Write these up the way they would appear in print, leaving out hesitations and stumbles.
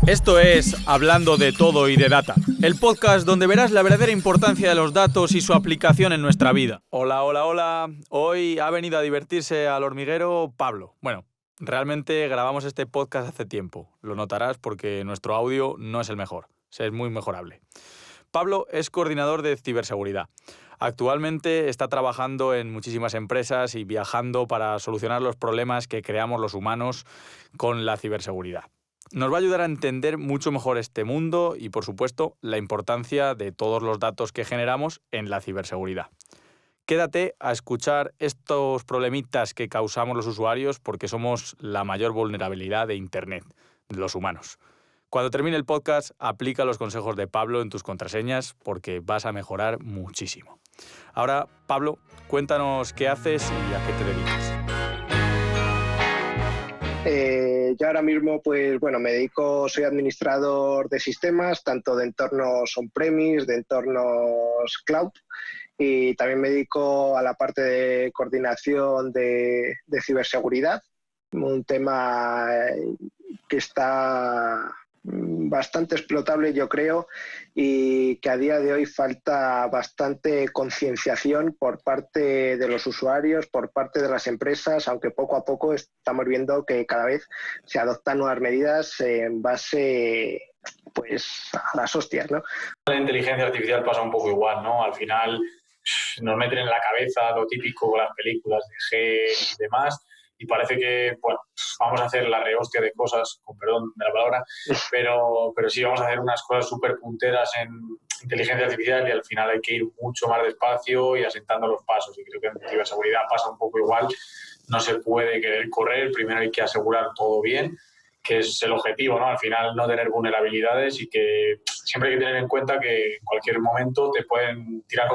Esto es Hablando de Todo y de Data, el podcast donde verás la verdadera importancia de los datos y su aplicación en nuestra vida. Hola, hola, hola. Hoy ha venido a divertirse al hormiguero Pablo. Bueno, realmente grabamos este podcast hace tiempo. Lo notarás porque nuestro audio no es el mejor. Es muy mejorable. Pablo es coordinador de ciberseguridad. Actualmente está trabajando en muchísimas empresas y viajando para solucionar los problemas que creamos los humanos con la ciberseguridad. Nos va a ayudar a entender mucho mejor este mundo y, por supuesto, la importancia de todos los datos que generamos en la ciberseguridad. Quédate a escuchar estos problemitas que causamos los usuarios porque somos la mayor vulnerabilidad de Internet, de los humanos. Cuando termine el podcast, aplica los consejos de Pablo en tus contraseñas porque vas a mejorar muchísimo. Ahora, Pablo, cuéntanos qué haces y a qué te dedicas. Yo ahora mismo, soy administrador de sistemas, tanto de entornos on-premise, de entornos cloud, y también me dedico a la parte de coordinación de ciberseguridad, un tema que está bastante explotable, yo creo, y que a día de hoy falta bastante concienciación por parte de los usuarios, por parte de las empresas, aunque poco a poco estamos viendo que cada vez se adoptan nuevas medidas en base a las hostias, ¿no? La inteligencia artificial pasa un poco igual, ¿no? Al final nos meten en la cabeza lo típico con las películas de G y demás, y parece que, vamos a hacer la rehostia de cosas, con perdón de la palabra, pero sí vamos a hacer unas cosas súper punteras en inteligencia artificial y al final hay que ir mucho más despacio y asentando los pasos. Y creo que en ciberseguridad pasa un poco igual. No se puede querer correr, primero hay que asegurar todo bien, que es el objetivo, ¿no? Al final no tener vulnerabilidades y que siempre hay que tener en cuenta que en cualquier momento te pueden tirar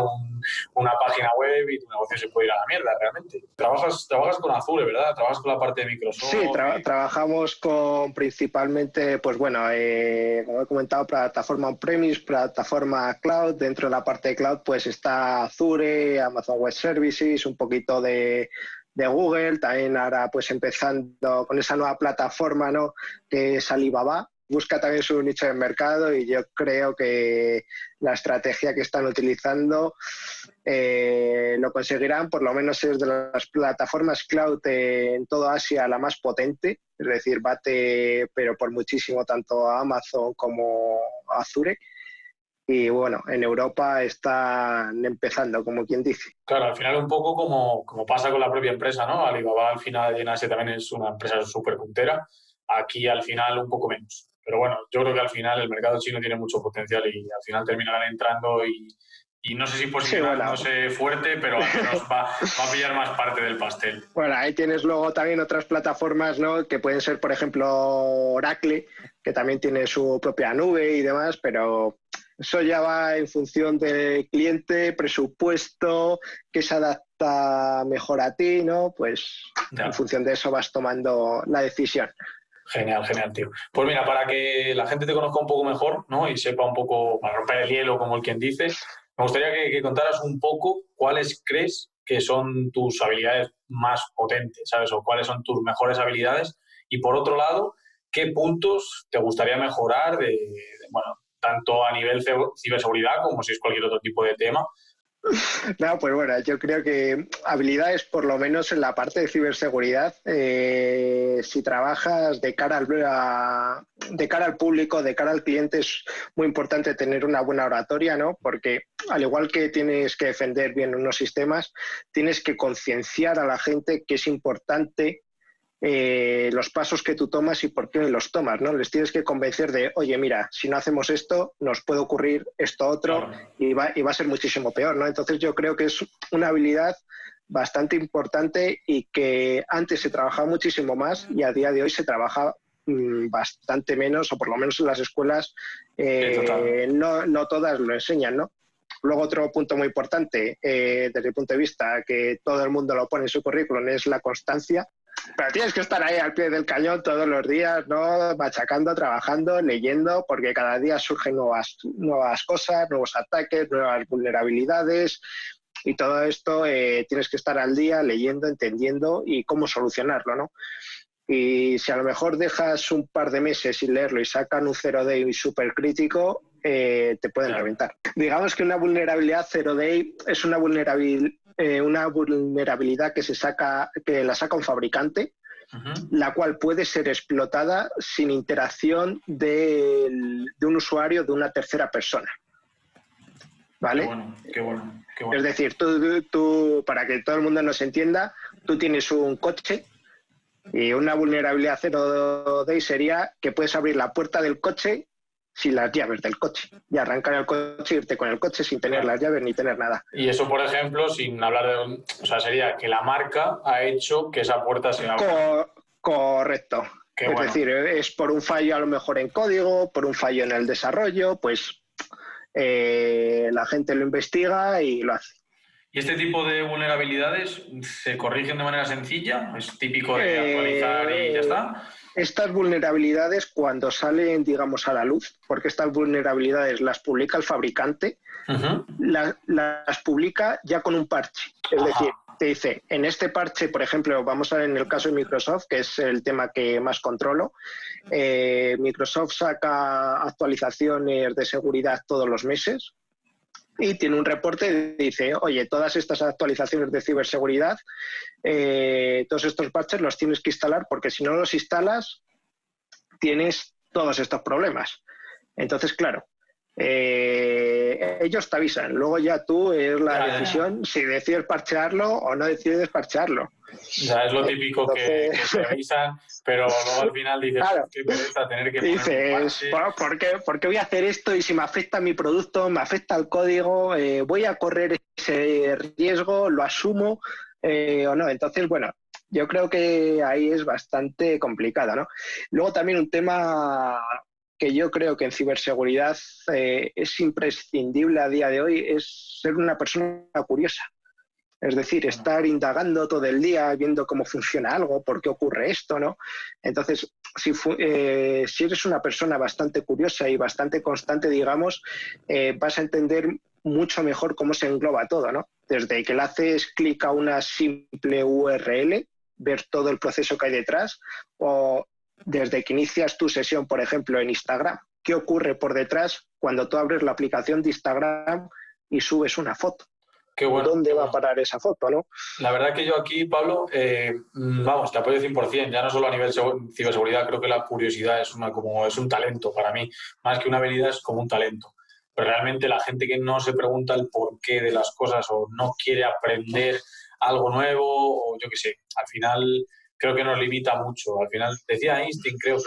una página web y tu negocio se puede ir a la mierda realmente. Trabajas con Azure, ¿verdad? Trabajas con la parte de Microsoft. Sí, trabajamos con principalmente, como he comentado, plataforma on-premise, plataforma cloud. Dentro de la parte de cloud pues está Azure, Amazon Web Services, un poquito de Google, también ahora pues empezando con esa nueva plataforma, ¿no?, que es Alibaba. Busca también su nicho de mercado y yo creo que la estrategia que están utilizando lo conseguirán. Por lo menos es de las plataformas cloud en toda Asia la más potente, es decir, bate pero por muchísimo tanto a Amazon como a Azure. Y bueno, en Europa están empezando, como quien dice. Claro, al final un poco como pasa con la propia empresa, ¿no? Alibaba al final en Asia también es una empresa súper puntera, aquí al final un poco menos. Pero bueno, yo creo que al final el mercado chino tiene mucho potencial y al final terminarán entrando y no sé si posicionándose fuerte, pero al menos va a pillar más parte del pastel. Bueno, ahí tienes luego también otras plataformas, ¿no?, que pueden ser, por ejemplo, Oracle, que también tiene su propia nube y demás, pero eso ya va en función del cliente, presupuesto, que se adapta mejor a ti, ¿no? Pues ya. En función de eso vas tomando la decisión. Genial, tío. Pues mira, para que la gente te conozca un poco mejor, ¿no?, y sepa un poco, para romper el hielo, como el quien dice, me gustaría que contaras un poco cuáles crees que son tus habilidades más potentes, ¿sabes? O cuáles son tus mejores habilidades. Y por otro lado, ¿qué puntos te gustaría mejorar tanto a nivel ciberseguridad como si es cualquier otro tipo de tema? No, pues bueno, yo creo que habilidades, por lo menos en la parte de ciberseguridad, si trabajas de cara al público, de cara al cliente, es muy importante tener una buena oratoria, ¿no? Porque al igual que tienes que defender bien unos sistemas, tienes que concienciar a la gente que es importante los pasos que tú tomas y por qué los tomas, ¿no? Les tienes que convencer de, oye, mira, si no hacemos esto, nos puede ocurrir esto otro, claro, y va a ser muchísimo peor, ¿no? Entonces yo creo que es una habilidad bastante importante y que antes se trabajaba muchísimo más y a día de hoy se trabaja bastante menos, o por lo menos en las escuelas no todas lo enseñan, ¿no? Luego otro punto muy importante desde el punto de vista que todo el mundo lo pone en su currículum es la constancia. Pero tienes que estar ahí al pie del cañón todos los días, ¿no?, machacando, trabajando, leyendo, porque cada día surgen nuevas cosas, nuevos ataques, nuevas vulnerabilidades, y todo esto tienes que estar al día leyendo, entendiendo y cómo solucionarlo, ¿no? Y si a lo mejor dejas un par de meses sin leerlo y sacan un zero day súper crítico, te pueden reventar. Digamos que una vulnerabilidad zero day es una vulnerabilidad que la saca un fabricante, la cual puede ser explotada sin interacción de un usuario de una tercera persona. ¿Vale? Qué bueno. Es decir, tú, para que todo el mundo nos entienda, tú tienes un coche y una vulnerabilidad zero day sería que puedes abrir la puerta del coche sin las llaves del coche y arrancar el coche, irte con el coche sin tener las llaves ni tener nada. Y eso, por ejemplo, sin hablar de... O sea, sería que la marca ha hecho que esa puerta se abra. Correcto. Qué bueno. Decir, es por un fallo a lo mejor en código, por un fallo en el desarrollo, pues la gente lo investiga y lo hace. ¿Y este tipo de vulnerabilidades se corrigen de manera sencilla? ¿Es típico de actualizar y ya está? Estas vulnerabilidades, cuando salen, digamos, a la luz, porque estas vulnerabilidades las publica el fabricante, las publica ya con un parche. Es decir, te dice, en este parche, por ejemplo, vamos a ver en el caso de Microsoft, que es el tema que más controlo, Microsoft saca actualizaciones de seguridad todos los meses y tiene un reporte y dice, oye, todas estas actualizaciones de ciberseguridad, todos estos parches los tienes que instalar porque si no los instalas tienes todos estos problemas. Entonces, claro, ellos te avisan. Luego ya tú es la decisión si decides parchearlo o no decides parchearlo. Ya es lo típico. Entonces, que se avisan, pero luego al final dices, claro, qué pereza tener que dices, ¿por qué voy a hacer esto? Y si me afecta a mi producto, me afecta al código, voy a correr ese riesgo, lo asumo o no. Entonces, bueno, yo creo que ahí es bastante complicado, ¿no? Luego también un tema que yo creo que en ciberseguridad es imprescindible a día de hoy es ser una persona curiosa. Es decir, estar indagando todo el día, viendo cómo funciona algo, por qué ocurre esto, ¿no? Entonces, si eres una persona bastante curiosa y bastante constante, digamos, vas a entender mucho mejor cómo se engloba todo, ¿no? Desde que le haces clic a una simple URL, ver todo el proceso que hay detrás, o desde que inicias tu sesión, por ejemplo, en Instagram, ¿qué ocurre por detrás cuando tú abres la aplicación de Instagram y subes una foto? Qué bueno, ¿Dónde va a parar esa foto, no? La verdad que yo aquí, Pablo, vamos, te apoyo 100%, ya no solo a nivel ciberseguridad, creo que la curiosidad es un talento para mí, más que una habilidad es como un talento. Pero realmente la gente que no se pregunta el porqué de las cosas o no quiere aprender algo nuevo o yo qué sé, al final creo que nos limita mucho. Al final, decía Einstein, creo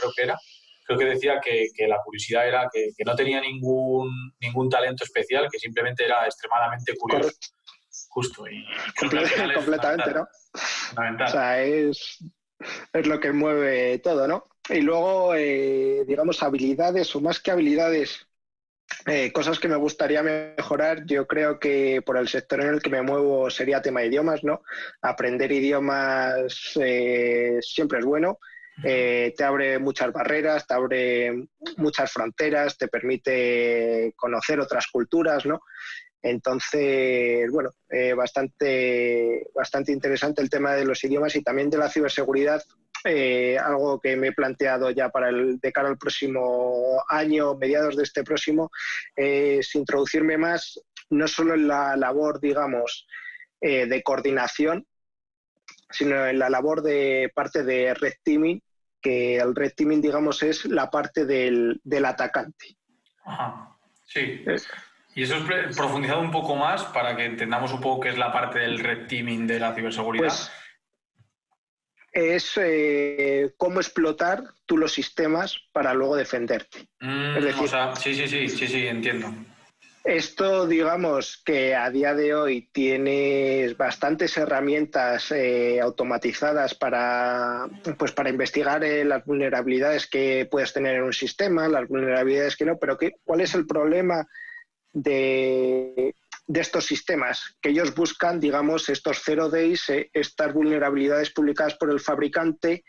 que decía que la curiosidad era que no tenía ningún talento especial, que simplemente era extremadamente curioso. Correcto. Justo. Y completamente, ¿no? Fundamental. O sea, es lo que mueve todo, ¿no? Y luego, digamos, habilidades o más que habilidades, cosas que me gustaría mejorar, yo creo que por el sector en el que me muevo sería tema de idiomas, ¿no? Aprender idiomas siempre es bueno. Te abre muchas barreras, te abre muchas fronteras, te permite conocer otras culturas, ¿no? Entonces, bueno, bastante interesante el tema de los idiomas y también de la ciberseguridad, algo que me he planteado ya de cara al próximo año, mediados de este próximo, es introducirme más, no solo en la labor, digamos, de coordinación, sino en la labor de parte de red teaming, que el red teaming, digamos, es la parte del atacante. Ajá, sí. Y eso es profundizado un poco más para que entendamos un poco qué es la parte del red teaming de la ciberseguridad. Pues es cómo explotar tú los sistemas para luego defenderte. Es decir, o sea, sí, entiendo. Esto, digamos, que a día de hoy tienes bastantes herramientas automatizadas para investigar las vulnerabilidades que puedes tener en un sistema, las vulnerabilidades que no, pero ¿cuál es el problema de estos sistemas? Que ellos buscan, digamos, estos zero days, estas vulnerabilidades publicadas por el fabricante,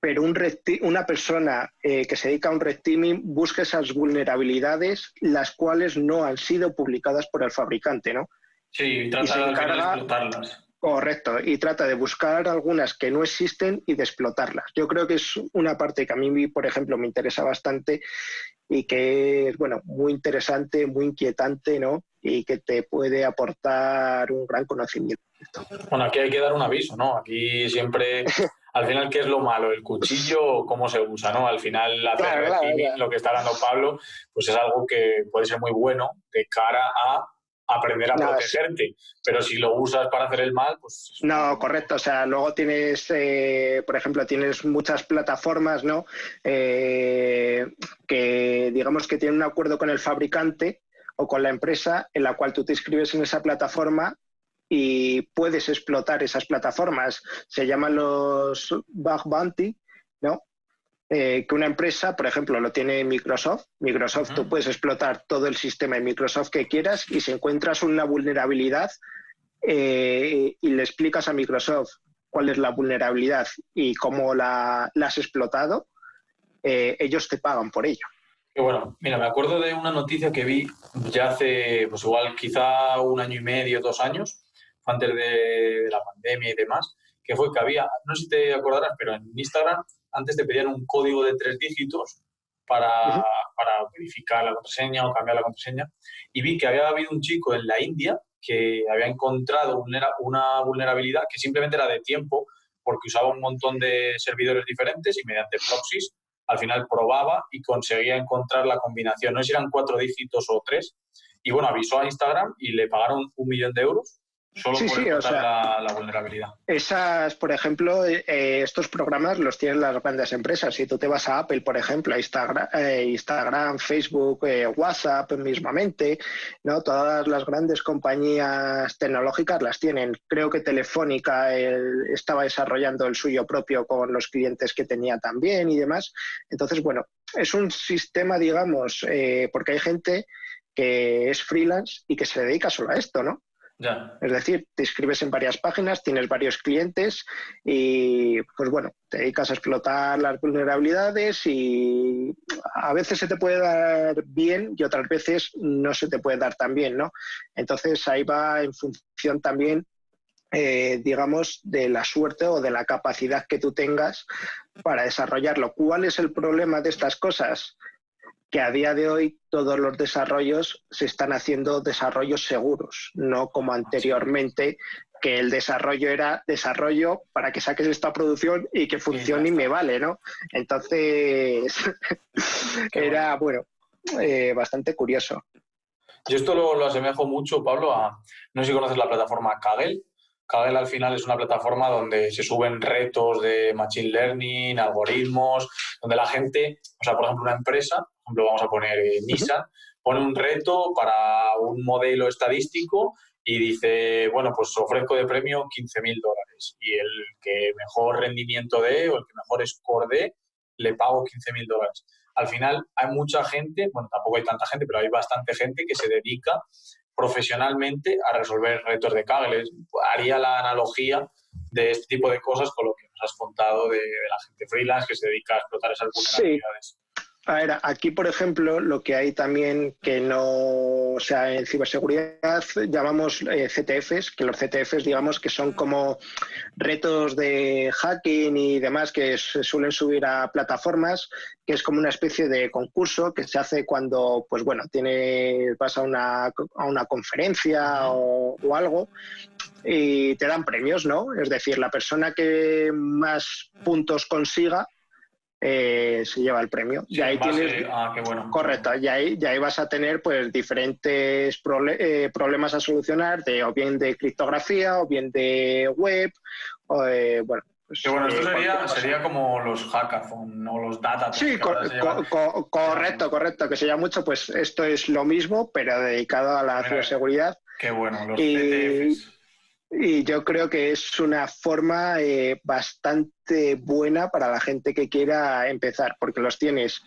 pero una persona que se dedica a un red teaming busca esas vulnerabilidades, las cuales no han sido publicadas por el fabricante, ¿no? Sí, y trata de explotarlas. Correcto, y trata de buscar algunas que no existen y de explotarlas. Yo creo que es una parte que a mí, por ejemplo, me interesa bastante y que es, bueno, muy interesante, muy inquietante, ¿no? Y que te puede aportar un gran conocimiento. Bueno, aquí hay que dar un aviso, ¿no? Aquí siempre, al final, ¿qué es lo malo? ¿El cuchillo o cómo se usa, no? Al final, hacer Claro, red claro, teaming, claro. lo que está hablando Pablo, pues es algo que puede ser muy bueno de cara a aprender a Nada, protegerte. Pero si lo usas para hacer el mal, pues es un no, poco correcto. O mejor. sea, luego tienes, por ejemplo, tienes muchas plataformas, ¿no? Que digamos que tienen un acuerdo con el fabricante o con la empresa en la cual tú te inscribes en esa plataforma y puedes explotar esas plataformas. Se llaman los bug bounty, ¿no? Que una empresa, por ejemplo, lo tiene Microsoft. Microsoft, tú puedes explotar todo el sistema de Microsoft que quieras y si encuentras una vulnerabilidad, y le explicas a Microsoft cuál es la vulnerabilidad y cómo la has explotado, ellos te pagan por ello. Y bueno, mira, me acuerdo de una noticia que vi ya hace, pues igual quizá 1 año y medio, 2 años, fue antes de la pandemia y demás, que fue que había, no sé si te acordarás, pero en Instagram antes te pedían un código de 3 dígitos para, Uh -huh. para verificar la contraseña o cambiar la contraseña, y vi que había habido un chico en la India que había encontrado una vulnerabilidad que simplemente era de tiempo, porque usaba un montón de servidores diferentes y mediante proxies al final probaba y conseguía encontrar la combinación. No sé si eran 4 dígitos o 3. Y bueno, avisó a Instagram y le pagaron 1 millón de euros solo Sí, por sí, o encontrar sea, la vulnerabilidad. esas, por ejemplo, estos programas los tienen las grandes empresas. Si tú te vas a Apple, por ejemplo, a Instagram, Facebook, WhatsApp mismamente, ¿no? Todas las grandes compañías tecnológicas las tienen. Creo que Telefónica estaba desarrollando el suyo propio con los clientes que tenía también y demás. Entonces, bueno, es un sistema, digamos, porque hay gente que es freelance y que se dedica solo a esto, ¿no? Ya. Es decir, te inscribes en varias páginas, tienes varios clientes y, pues bueno, te dedicas a explotar las vulnerabilidades y a veces se te puede dar bien y otras veces no se te puede dar tan bien, ¿no? Entonces ahí va en función también, digamos, de la suerte o de la capacidad que tú tengas para desarrollarlo. ¿Cuál es el problema de estas cosas? Que a día de hoy todos los desarrollos se están haciendo desarrollos seguros, no como Sí. anteriormente, que el desarrollo era desarrollo para que saques esta producción y que Y ya funcione y me está. vale, ¿no? Entonces, Qué bueno. era, bueno, bastante curioso. Yo esto lo asemejo mucho, Pablo, a, no sé si conoces la plataforma Kaggle. Kaggle al final es una plataforma donde se suben retos de machine learning, algoritmos, donde la gente, o sea, por ejemplo, una empresa, por ejemplo, vamos a poner Uh -huh. Nissan, pone un reto para un modelo estadístico y dice, bueno, pues ofrezco de premio $15.000 y el que mejor rendimiento dé o el que mejor score dé, le pago $15.000. Al final hay mucha gente, bueno, tampoco hay tanta gente, pero hay bastante gente que se dedica profesionalmente a resolver retos de Kaggle. Haría la analogía de este tipo de cosas con lo que nos has contado de la gente freelance que se dedica a explotar esas Sí. vulnerabilidades. A ver, aquí, por ejemplo, lo que hay también que no, o sea, en ciberseguridad llamamos CTFs, que los CTFs, digamos, que son como retos de hacking y demás que se suelen subir a plataformas, que es como una especie de concurso que se hace cuando, pues bueno, vas a una conferencia o algo y te dan premios, ¿no? Es decir, la persona que más puntos consiga se lleva el premio. Sí, Y ahí en tienes, base a qué bueno, qué bueno. correcto, y ahí vas a tener pues diferentes problemas a solucionar, o bien de criptografía, o bien de web, o bueno, Que pues bueno, esto cualquier cosa. sería como los hackathon o los datathons Sí, que ahora se llaman. correcto, correcto, que se llama mucho, pues esto es lo mismo, pero dedicado a la Mira, ciberseguridad. qué bueno, los Y, CTFs. y yo creo que es una forma bastante buena para la gente que quiera empezar, porque los tienes,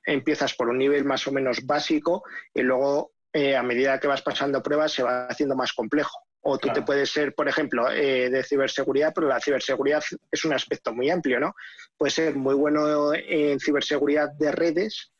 empiezas por un nivel más o menos básico y luego a medida que vas pasando pruebas se va haciendo más complejo. O tú te Claro. puedes ser, por ejemplo, de ciberseguridad, pero la ciberseguridad es un aspecto muy amplio, ¿no? Puede ser muy bueno en ciberseguridad de redes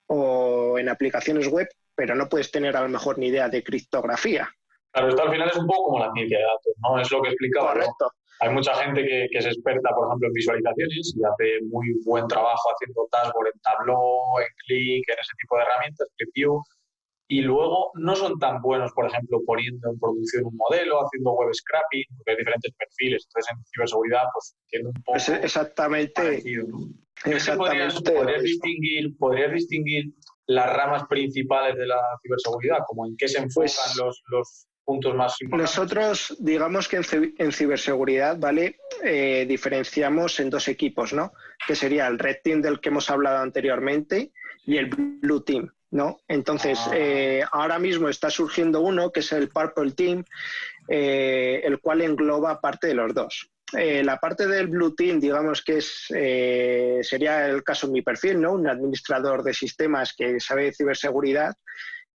o en aplicaciones web, pero no puedes tener a lo mejor ni idea de criptografía. Claro, esto al final es un poco como la ciencia de datos, ¿no? Es lo que explicaba, ¿no? Correcto. Hay mucha gente que es experta, por ejemplo, en visualizaciones y hace muy buen trabajo haciendo dashboard en Tableau, en Click, en ese tipo de herramientas, ClickView, y luego no son tan buenos, por ejemplo, poniendo en producción un modelo, haciendo web scraping, porque hay diferentes perfiles. Entonces, en ciberseguridad, pues tiene un Es poco exactamente, parecido, ¿no? ¿Crees que exactamente lo mismo. podrías distinguir las ramas principales de la ciberseguridad? Como en qué se enfocan Pues los puntos más importantes. nosotros, digamos que en ciberseguridad, ¿vale? Diferenciamos en dos equipos, ¿no? Que sería el Red Team del que hemos hablado anteriormente y el Blue Team, ¿no? Entonces, ahora mismo está surgiendo uno que es el Purple Team, el cual engloba parte de los dos. La parte del Blue Team, digamos que sería el caso en mi perfil, ¿no? Un administrador de sistemas que sabe de ciberseguridad,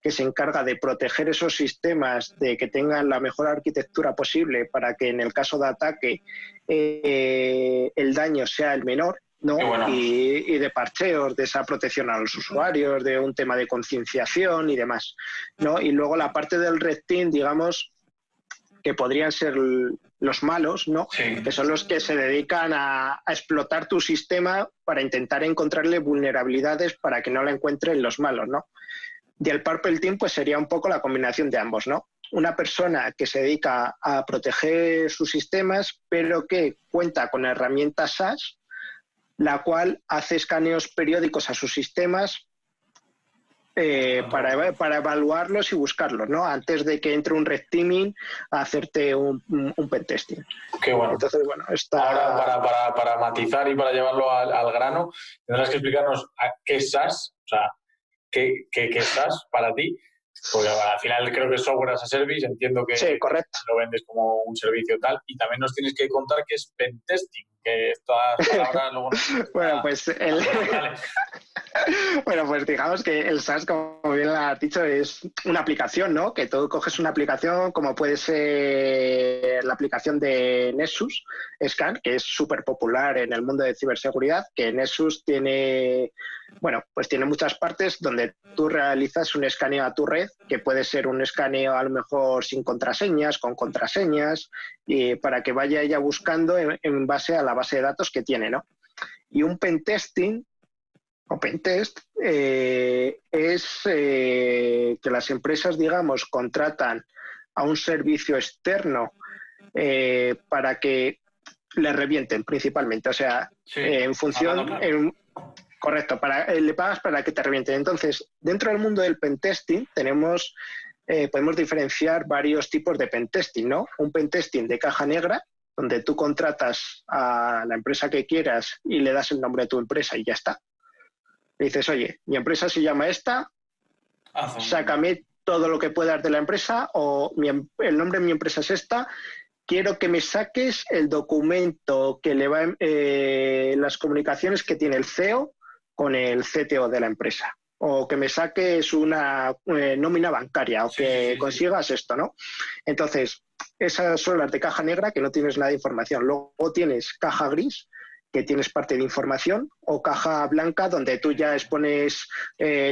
que se encarga de proteger esos sistemas, de que tengan la mejor arquitectura posible para que en el caso de ataque el daño sea el menor, ¿no? Bueno. Y de parcheos, de esa protección a los usuarios, de un tema de concienciación y demás, ¿no? Y luego la parte del Red Team, digamos, que podrían ser los malos, ¿no? Sí. Que son los que se dedican a explotar tu sistema para intentar encontrarle vulnerabilidades para que no la encuentren los malos, ¿no? Y el Purple Team pues sería un poco la combinación de ambos, ¿no? Una persona que se dedica a proteger sus sistemas, pero que cuenta con herramientas SaaS, la cual hace escaneos periódicos a sus sistemas para evaluarlos y buscarlos, ¿no? Antes de que entre un red teaming a hacerte un pentesting. Qué bueno. Entonces, bueno, está... Ahora, para matizar y para llevarlo al grano, tendrás que explicarnos qué es SaaS, o sea, qué es SaaS para ti, porque al final creo que es software as a service, entiendo que sí, correcto. lo vendes como un servicio tal, y también nos tienes que contar qué es pentesting, que estas palabras luego... Bueno, pues bueno, pues digamos que el SaaS, como bien lo has dicho, es una aplicación, ¿no? Que tú coges una aplicación como puede ser la aplicación de Nessus Scan, que es súper popular en el mundo de ciberseguridad, que Nessus tiene, bueno, pues tiene muchas partes donde tú realizas un escaneo a tu red, que puede ser un escaneo a lo mejor sin contraseñas, con contraseñas, y para que vaya ella buscando en base a la base de datos que tiene, ¿no? Y un pentesting o pentest es que las empresas, digamos, contratan a un servicio externo para que le revienten principalmente. O sea, sí, en función... correcto, le pagas para que te revienten. Entonces, dentro del mundo del pentesting podemos diferenciar varios tipos de pentesting, ¿no? Un pentesting de caja negra, donde tú contratas a la empresa que quieras y le das el nombre de tu empresa y ya está. Le dices, oye, mi empresa se llama esta, sácame todo lo que puedas de la empresa, o el nombre de mi empresa es esta, quiero que me saques el documento que le va las comunicaciones que tiene el CEO con el CTO de la empresa, o que me saques una nómina bancaria, o que consigas esto, ¿no? Entonces, esas son las de caja negra, que no tienes nada de información. Luego tienes caja gris, que tienes parte de información, o caja blanca, donde tú ya expones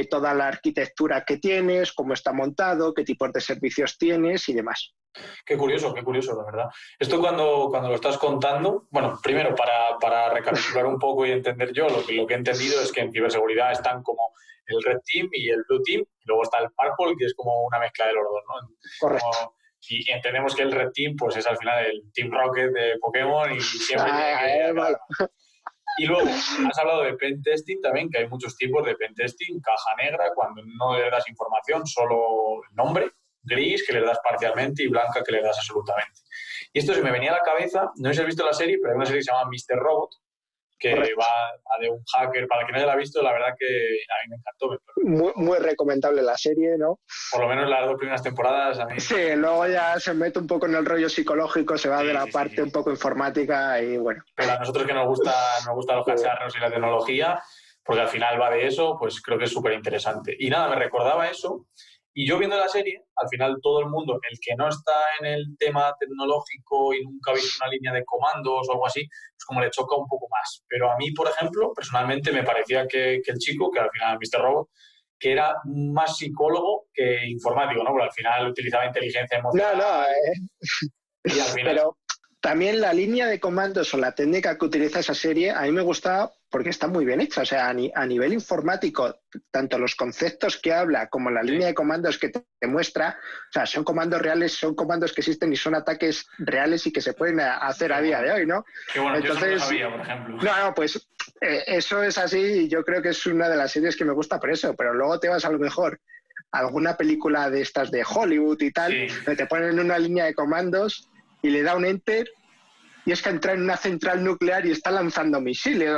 toda la arquitectura que tienes, cómo está montado, qué tipos de servicios tienes y demás. Qué curioso, la verdad. Esto cuando lo estás contando, bueno, primero para recapitular un poco y entender yo, lo que he entendido es que en ciberseguridad están como el Red Team y el Blue Team, y luego está el Purple, que es como una mezcla de los dos, ¿no? Correcto. Y entendemos que el Red Team pues es al final el Team Rocket de Pokémon y siempre Y luego has hablado de pentesting también, que hay muchos tipos de pentesting, caja negra, cuando no le das información, solo el nombre, gris, que le das parcialmente, y blanca, que le das absolutamente. Y esto se me venía a la cabeza, no sé si has visto la serie, pero hay una serie que se llama Mr. Robot, que va de un hacker. Para quien no haya visto, la verdad que a mí me encantó. Muy recomendable la serie, ¿no? Por lo menos las 2 primeras temporadas a mí... Sí, luego ya se mete un poco en el rollo psicológico, se va de la parte un poco informática y bueno. Pero a nosotros que nos gustan los cacharros y la tecnología, porque al final va de eso, pues creo que es súper interesante. Y nada, me recordaba eso. Y yo viendo la serie, al final todo el mundo, el que no está en el tema tecnológico y nunca ha visto una línea de comandos o algo así, pues como le choca un poco más. Pero a mí, por ejemplo, personalmente me parecía que el chico, que al final Mr. Robot, que era más psicólogo que informático, ¿no? Porque al final utilizaba inteligencia No, emocional no, y al final... pero también la línea de comandos o la técnica que utiliza esa serie a mí me gusta porque está muy bien hecha. O sea, a nivel informático, tanto los conceptos que habla como la línea de comandos que te muestra, o sea, son comandos reales, son comandos que existen y son ataques reales y que se pueden hacer a día de hoy, ¿no? Qué bueno, Entonces, yo eso no lo sabía, por ejemplo. No, pues eso es así y yo creo que es una de las series que me gusta por eso, pero luego te vas a lo mejor a alguna película de estas de Hollywood y tal, que te ponen una línea de comandos y le da un enter y es que entra en una central nuclear y está lanzando misiles.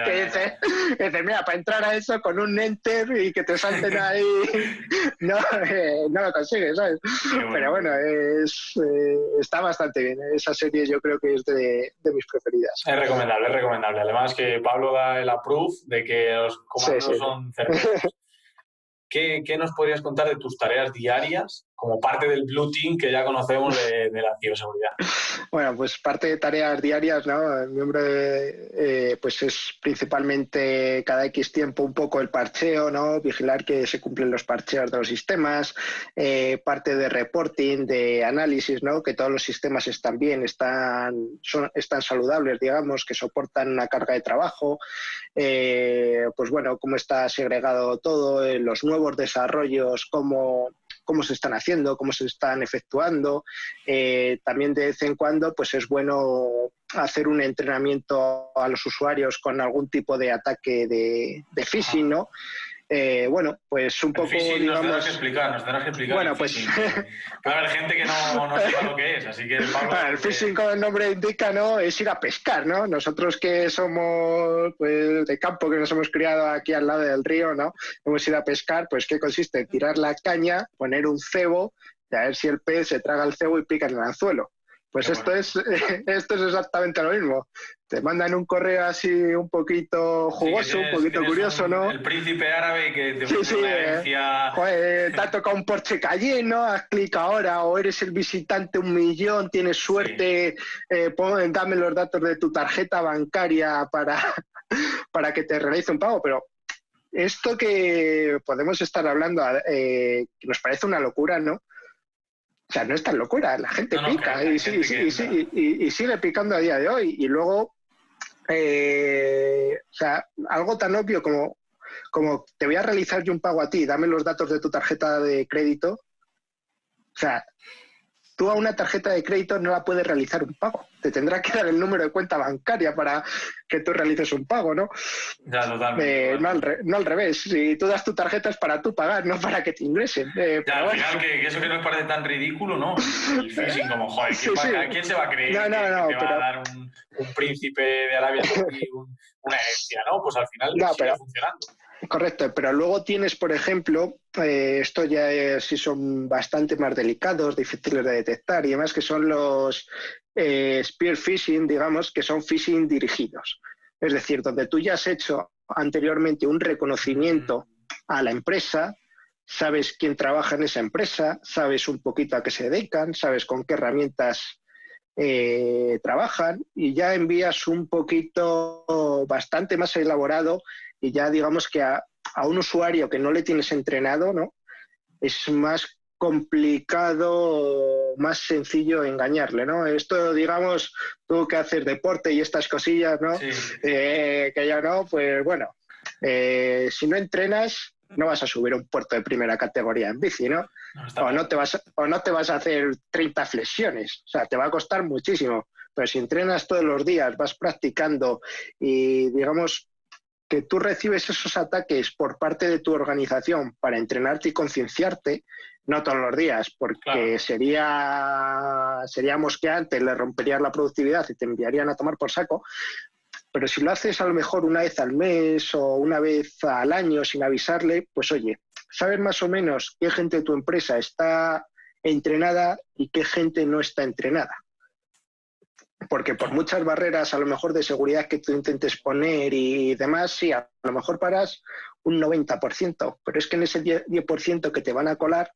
Que dice, mira, para entrar a eso con un enter y que te salten ahí, no lo consigues, ¿sabes? Bueno. Pero bueno, está bastante bien. Esa serie yo creo que es de mis preferidas. Es recomendable, es recomendable. Además que Pablo da el approve de que los comandos son certeros. ¿Qué nos podrías contar de tus tareas diarias como parte del Blue Team que ya conocemos de la ciberseguridad? Bueno, pues parte de tareas diarias, ¿no? El miembro pues es principalmente cada X tiempo un poco el parcheo, ¿no? Vigilar que se cumplen los parcheos de los sistemas, parte de reporting, de análisis, ¿no? Que todos los sistemas están bien, están saludables, digamos, que soportan una carga de trabajo, pues bueno, cómo está segregado todo, los nuevos desarrollos, cómo se están haciendo, cómo se están efectuando. También de vez en cuando pues es bueno hacer un entrenamiento a los usuarios con algún tipo de ataque de phishing, ¿no? Bueno, pues un poco, phishing, digamos... Nos tendrás que explicar. Bueno, pues... Puede haber gente que no sepa lo que es, así que... Pablo, el phishing, como el nombre indica, ¿no? Es ir a pescar, ¿no? Nosotros que somos pues, de campo, que nos hemos criado aquí al lado del río, ¿no? Hemos ido a pescar, pues ¿qué consiste? En tirar la caña, poner un cebo, y a ver si el pez se traga el cebo y pica en el anzuelo. Pues esto es exactamente lo mismo. Te mandan un correo así un poquito jugoso, un poquito curioso, ¿no? El príncipe árabe que te ofrece una herencia... Joder, te ha tocado un Porsche Cayenne, ¿no? Haz clic ahora, o eres el visitante 1.000.000, tienes suerte, dame los datos de tu tarjeta bancaria para que te realice un pago. Pero esto que podemos estar hablando, que nos parece una locura, ¿no? O sea, no es tan locura, la gente pica y sigue picando a día de hoy. Y luego, o sea, algo tan obvio como te voy a realizar yo un pago a ti, dame los datos de tu tarjeta de crédito. O sea, tú a una tarjeta de crédito no la puedes realizar un pago. Te tendrá que dar el número de cuenta bancaria para que tú realices un pago, ¿no? Ya, totalmente. No al revés. Si tú das tu tarjeta es para tú pagar, no para que te ingresen. Ya, al final, que eso que nos parece tan ridículo, ¿no? El phishing, como, joder, ¿quién se va a creer que te va a dar un príncipe de Arabia Saudí una herencia, ¿no? Pues al final sigue funcionando. Correcto, pero luego tienes, por ejemplo, esto ya sí son bastante más delicados, difíciles de detectar y demás, que son los spear phishing, digamos, que son phishing dirigidos. Es decir, donde tú ya has hecho anteriormente un reconocimiento a la empresa, sabes quién trabaja en esa empresa, sabes un poquito a qué se dedican, sabes con qué herramientas trabajan y ya envías un poquito bastante más elaborado y ya digamos que a un usuario que no le tienes entrenado, ¿no? Es más complicado, más sencillo engañarle, ¿no? Esto, digamos, tú que haces deporte y estas cosillas, ¿no? Sí. Que ya no, pues bueno, si no entrenas no vas a subir un puerto de primera categoría en bici, ¿no? O no te vas a hacer 30 flexiones, o sea, te va a costar muchísimo, pero si entrenas todos los días, vas practicando y digamos que tú recibes esos ataques por parte de tu organización para entrenarte y concienciarte, no todos los días, porque sería mosqueante, le romperías la productividad y te enviarían a tomar por saco. Pero si lo haces a lo mejor una vez al mes o una vez al año sin avisarle, pues oye, sabes más o menos qué gente de tu empresa está entrenada y qué gente no está entrenada. Porque por muchas barreras a lo mejor de seguridad que tú intentes poner y demás, sí, a lo mejor paras un 90%, pero es que en ese 10% que te van a colar,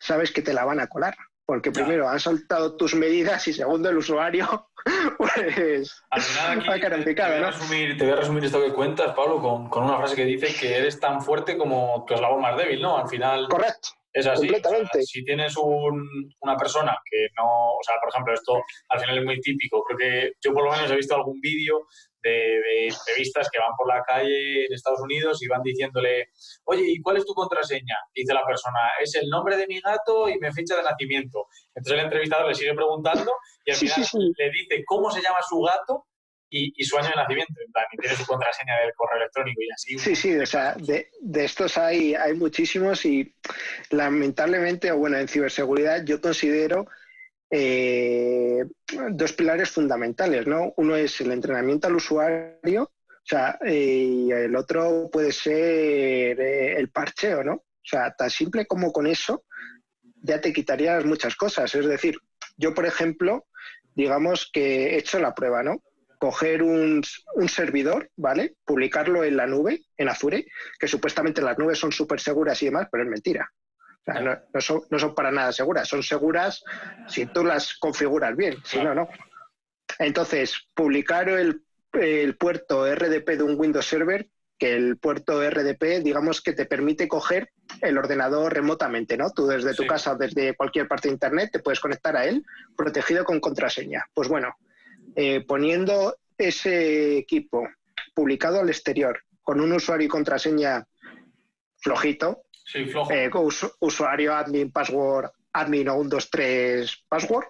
sabes que te la van a colar. Porque primero han soltado tus medidas y segundo el usuario, pues al final aquí va a quedar en picado, ¿no? te voy a resumir esto que cuentas, Pablo, con una frase que dice que eres tan fuerte como tu eslabón más débil, ¿no? Al final Correcto, es así. completamente. O sea, si tienes una persona que no... O sea, por ejemplo, esto al final es muy típico. Creo que yo por lo menos he visto algún vídeo de entrevistas que van por la calle en Estados Unidos y van diciéndole, oye, ¿y cuál es tu contraseña? Dice la persona, es el nombre de mi gato y mi fecha de nacimiento. Entonces el entrevistador le sigue preguntando y al final le dice cómo se llama su gato y su año de nacimiento, en plan, y tiene su contraseña del correo electrónico y así. Sí, o sea, de estos hay muchísimos y lamentablemente, o bueno, en ciberseguridad yo considero dos pilares fundamentales, ¿no? Uno es el entrenamiento al usuario, o sea, y el otro puede ser el parcheo, ¿no? O sea, tan simple como con eso ya te quitarías muchas cosas. Es decir, yo, por ejemplo, digamos que he hecho la prueba, ¿no? Coger un servidor, ¿vale? Publicarlo en la nube, en Azure, que supuestamente las nubes son súper seguras y demás, pero es mentira. O sea, no son para nada seguras. Son seguras si tú las configuras bien, si no, no. Entonces, publicar el puerto RDP de un Windows Server, que el puerto RDP, digamos que te permite coger el ordenador remotamente, ¿no? Tú desde tu casa o desde cualquier parte de Internet te puedes conectar a él, protegido con contraseña. Pues bueno, poniendo ese equipo publicado al exterior con un usuario y contraseña flojito, usuario, admin, password, admin o 123 password,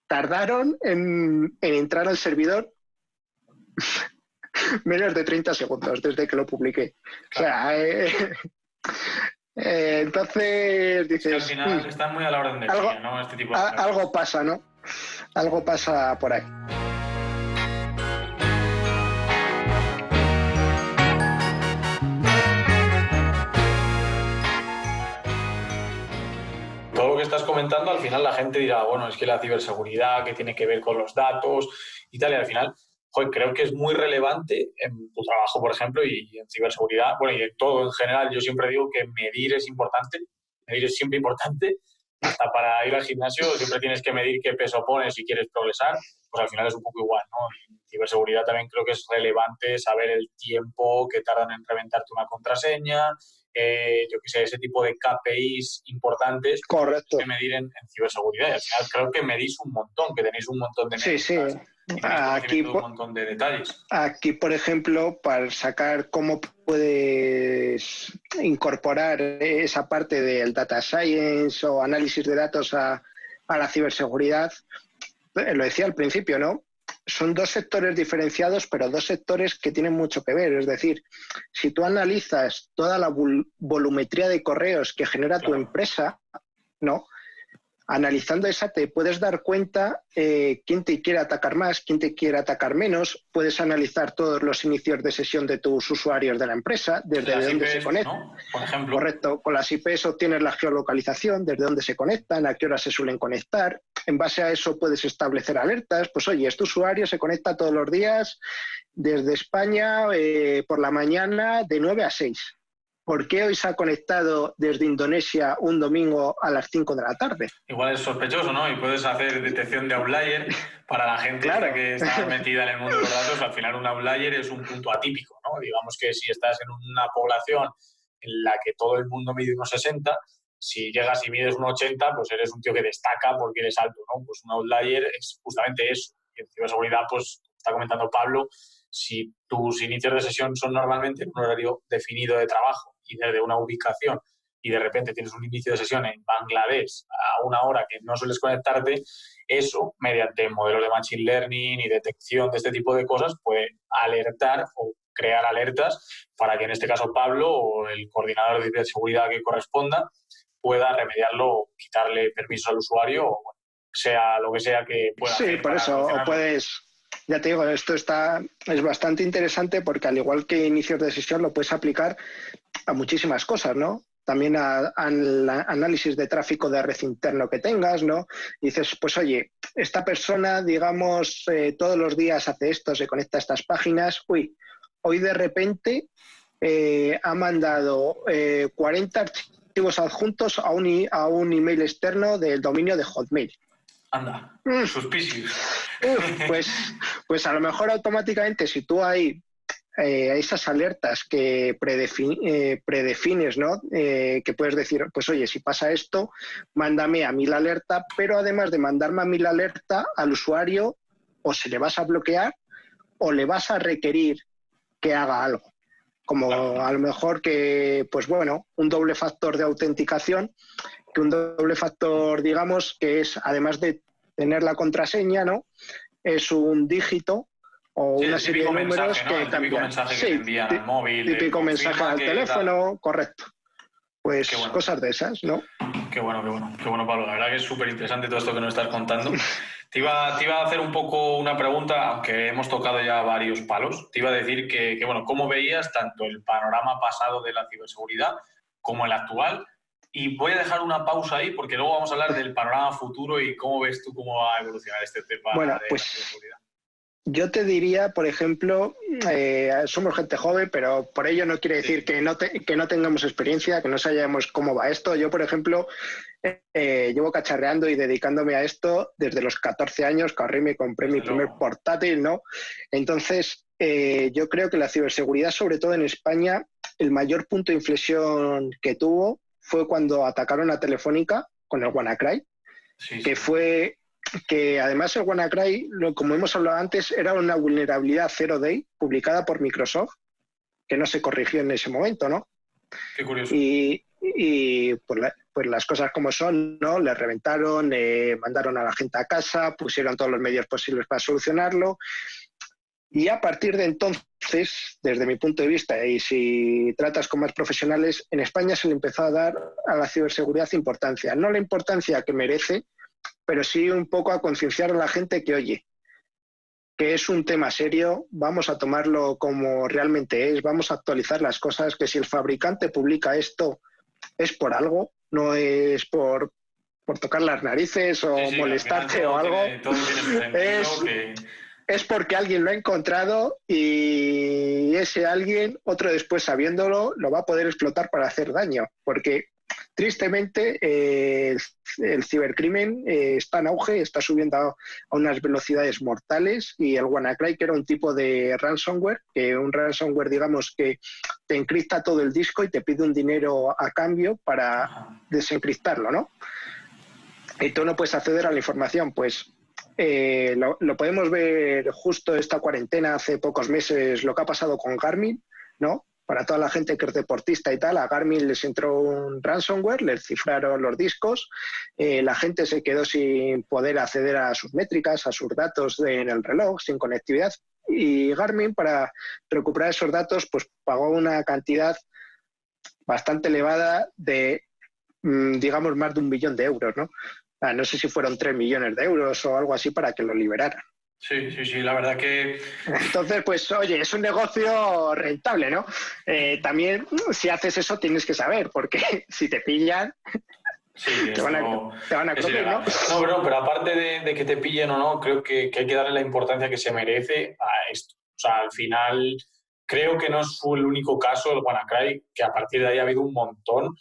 tardaron en entrar al servidor menos de 30 segundos desde que lo publiqué. Claro. O sea, entonces dices... Es que al final están muy a la orden del día, ¿no? Este tipo de algo pasa, ¿no? Algo pasa por ahí. Todo lo que estás comentando, al final la gente dirá, bueno, es que la ciberseguridad, que tiene que ver con los datos y tal, y al final, joder, creo que es muy relevante en tu trabajo, por ejemplo, y en ciberseguridad, bueno, y en todo en general. Yo siempre digo que medir es importante, medir es siempre importante, hasta para ir al gimnasio siempre tienes que medir qué peso pones si quieres progresar, pues al final es un poco igual, ¿no? En ciberseguridad también creo que es relevante saber el tiempo que tardan en reventarte una contraseña, yo qué sé, ese tipo de KPIs importantes. Correcto. Que medir en ciberseguridad. Y al final creo que medís un montón, que tenéis un montón de métricas. Sí. Aquí, un montón de detalles. Aquí, por ejemplo, para sacar cómo puedes incorporar esa parte del data science o análisis de datos a la ciberseguridad, lo decía al principio, ¿no? Son dos sectores diferenciados, pero dos sectores que tienen mucho que ver. Es decir, si tú analizas toda la volumetría de correos que genera tu empresa, ¿no? Analizando esa te puedes dar cuenta quién te quiere atacar más, quién te quiere atacar menos. Puedes analizar todos los inicios de sesión de tus usuarios de la empresa, desde dónde se conectan. ¿No? Por ejemplo. Correcto. Con las IPs obtienes la geolocalización, desde dónde se conectan, a qué horas se suelen conectar. En base a eso puedes establecer alertas. Pues oye, este usuario se conecta todos los días desde España por la mañana de 9 a 6. ¿Por qué hoy se ha conectado desde Indonesia un domingo a las 5 de la tarde? Igual es sospechoso, ¿no? Y puedes hacer detección de outlier para la gente que está metida en el mundo de los datos. Al final un outlier es un punto atípico, ¿no? Digamos que si estás en una población en la que todo el mundo mide unos 60, si llegas y mides unos 80, pues eres un tío que destaca porque eres alto, ¿no? Pues un outlier es justamente eso. Y en ciberseguridad, pues, está comentando Pablo, si tus inicios de sesión son normalmente en un horario definido de trabajo y desde una ubicación y de repente tienes un inicio de sesión en Bangladesh a una hora que no sueles conectarte, eso, mediante modelos de Machine Learning y detección de este tipo de cosas, puede alertar o crear alertas para que en este caso Pablo o el coordinador de ciberseguridad que corresponda pueda remediarlo o quitarle permiso al usuario o sea lo que sea que pueda hacer. Sí, por eso, o puedes... Ya te digo, esto es bastante interesante porque al igual que inicios de sesión lo puedes aplicar a muchísimas cosas, ¿no? También al análisis de tráfico de red interno que tengas, ¿no? Y dices, pues oye, esta persona, digamos, todos los días hace esto, se conecta a estas páginas, hoy de repente ha mandado 40 archivos archivos adjuntos a un email externo del dominio de Hotmail. Anda, suspicious. Pues a lo mejor automáticamente, si tú hay esas alertas que predefines, ¿no? Que puedes decir, pues oye, si pasa esto, mándame a mí la alerta, pero además de mandarme a mí la alerta, al usuario o se le vas a bloquear o le vas a requerir que haga algo. Como a lo mejor que, pues bueno, un doble factor de autenticación, que un doble factor, digamos, que es, además de tener la contraseña, ¿no? Es un dígito o una serie de números mensaje, ¿no? que el cambian. típico mensaje que te envían al móvil. Típico mensaje al teléfono, correcto. Pues bueno. Cosas de esas, ¿no? Qué bueno, Pablo. La verdad que es súper interesante todo esto que nos estás contando. Te iba a hacer un poco una pregunta, aunque hemos tocado ya varios palos. Te iba a decir que bueno, ¿cómo veías tanto el panorama pasado de la ciberseguridad como el actual? Y voy a dejar una pausa ahí porque luego vamos a hablar del panorama futuro y cómo ves tú cómo va a evolucionar este tema de la ciberseguridad. Yo te diría, por ejemplo, somos gente joven, pero por ello no quiere decir que no tengamos experiencia, que no sabemos cómo va esto. Yo, por ejemplo, llevo cacharreando y dedicándome a esto desde los 14 años, que me compré mi primer portátil, ¿no? Entonces, yo creo que la ciberseguridad, sobre todo en España, el mayor punto de inflexión que tuvo fue cuando atacaron a Telefónica con el WannaCry, que además el WannaCry, como hemos hablado antes, era una vulnerabilidad zero day publicada por Microsoft, que no se corrigió en ese momento, ¿no? Qué curioso. Y pues las cosas como son, ¿no? Le reventaron, mandaron a la gente a casa, pusieron todos los medios posibles para solucionarlo. Y a partir de entonces, desde mi punto de vista, y si tratas con más profesionales, en España se le empezó a dar a la ciberseguridad importancia. No la importancia que merece, pero sí un poco a concienciar a la gente que, oye, que es un tema serio, vamos a tomarlo como realmente es, vamos a actualizar las cosas, que si el fabricante publica esto es por algo, no es por tocar las narices o molestarte o algo. Todo tiene su sentido es porque alguien lo ha encontrado y ese alguien, otro después sabiéndolo, lo va a poder explotar para hacer daño. Porque tristemente el cibercrimen está en auge, está subiendo a unas velocidades mortales, y el WannaCry, que era un tipo de ransomware, digamos que te encripta todo el disco y te pide un dinero a cambio para desencriptarlo, ¿no? Y tú no puedes acceder a la información. Pues lo podemos ver justo esta cuarentena, hace pocos meses, lo que ha pasado con Garmin, ¿no? Para toda la gente que es deportista y tal, a Garmin les entró un ransomware, les cifraron los discos, la gente se quedó sin poder acceder a sus métricas, a sus datos en el reloj, sin conectividad, y Garmin, para recuperar esos datos, pues pagó una cantidad bastante elevada de, digamos, más de 1 billón de euros, ¿no? No sé si fueron 3 millones de euros o algo así para que lo liberaran. Sí, la verdad que... Entonces, pues, oye, es un negocio rentable, ¿no? También, si haces eso, tienes que saber, porque si te pillan, te van a crujir, ¿no? No, pero aparte de que te pillen o no, creo que hay que darle la importancia que se merece a esto. O sea, al final, creo que no es el único caso, el WannaCry, que a partir de ahí ha habido un montón.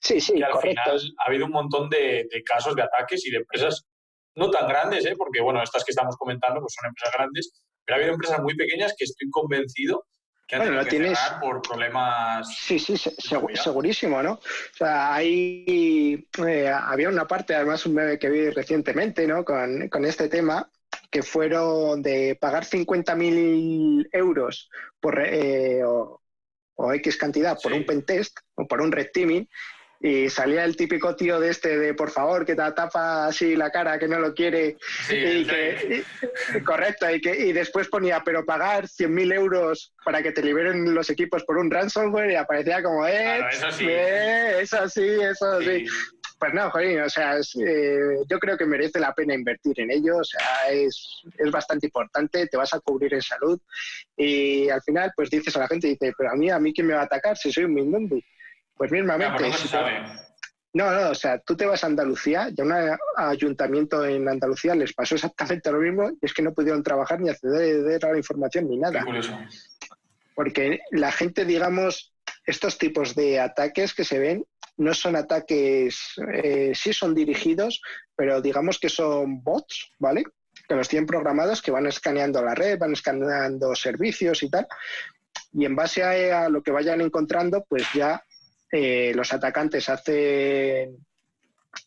Sí, y al correcto. final ha habido un montón de casos de ataques y de empresas no tan grandes, porque bueno, estas que estamos comentando pues son empresas grandes, pero ha habido empresas muy pequeñas que estoy convencido que han tenido que cerrar por problemas... Sí, segurísimo, ¿no? O sea, había una parte, además un meme que vi recientemente, ¿no? Con este tema, que fueron de pagar 50.000 euros por, o X cantidad por un pentest o por un red teaming, y salía el típico tío de por favor, que te tapa así la cara, que no lo quiere, correcto, y después ponía, pero pagar 100.000 euros para que te liberen los equipos por un ransomware, y aparecía como, claro, eso sí. Pues no, joder, o sea, yo creo que merece la pena invertir en ello, o sea, es bastante importante, te vas a cubrir en salud, y al final, pues dices a la gente, dice, pero a mí ¿quién me va a atacar si soy un Mindundi? Pues mismamente. No se sabe. No, o sea, tú te vas a Andalucía, y a un ayuntamiento en Andalucía les pasó exactamente lo mismo, y es que no pudieron trabajar ni acceder a la información ni nada. Qué curioso. Porque la gente, digamos, estos tipos de ataques que se ven no son ataques, sí son dirigidos, pero digamos que son bots, ¿vale? Que los tienen programados, que van escaneando la red, van escaneando servicios y tal, y en base a lo que vayan encontrando, pues ya los atacantes hacen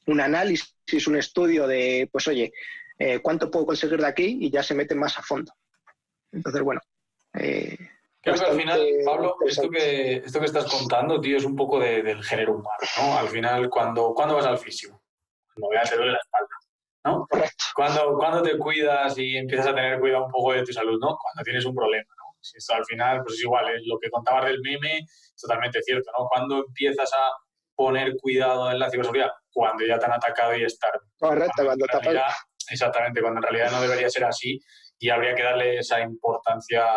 un análisis, un estudio de, pues oye, ¿cuánto puedo conseguir de aquí? Y ya se meten más a fondo. Entonces, bueno. Creo que al final, Pablo, esto que estás contando, tío, es un poco del género humano, ¿no? Al final, ¿cuándo vas al fisio? Cuando ya te duele la espalda, ¿no? Correcto. ¿Cuándo te cuidas y empiezas a tener cuidado un poco de tu salud, ¿no? Cuando tienes un problema, ¿no? Si esto al final, pues es igual, es lo que contabas del meme, es totalmente cierto, ¿no? ¿Cuándo empiezas a poner cuidado en la ciberseguridad? Cuando ya te han atacado y es tarde. Correcto, cuando te Exactamente, cuando en realidad no debería ser así y habría que darle esa importancia a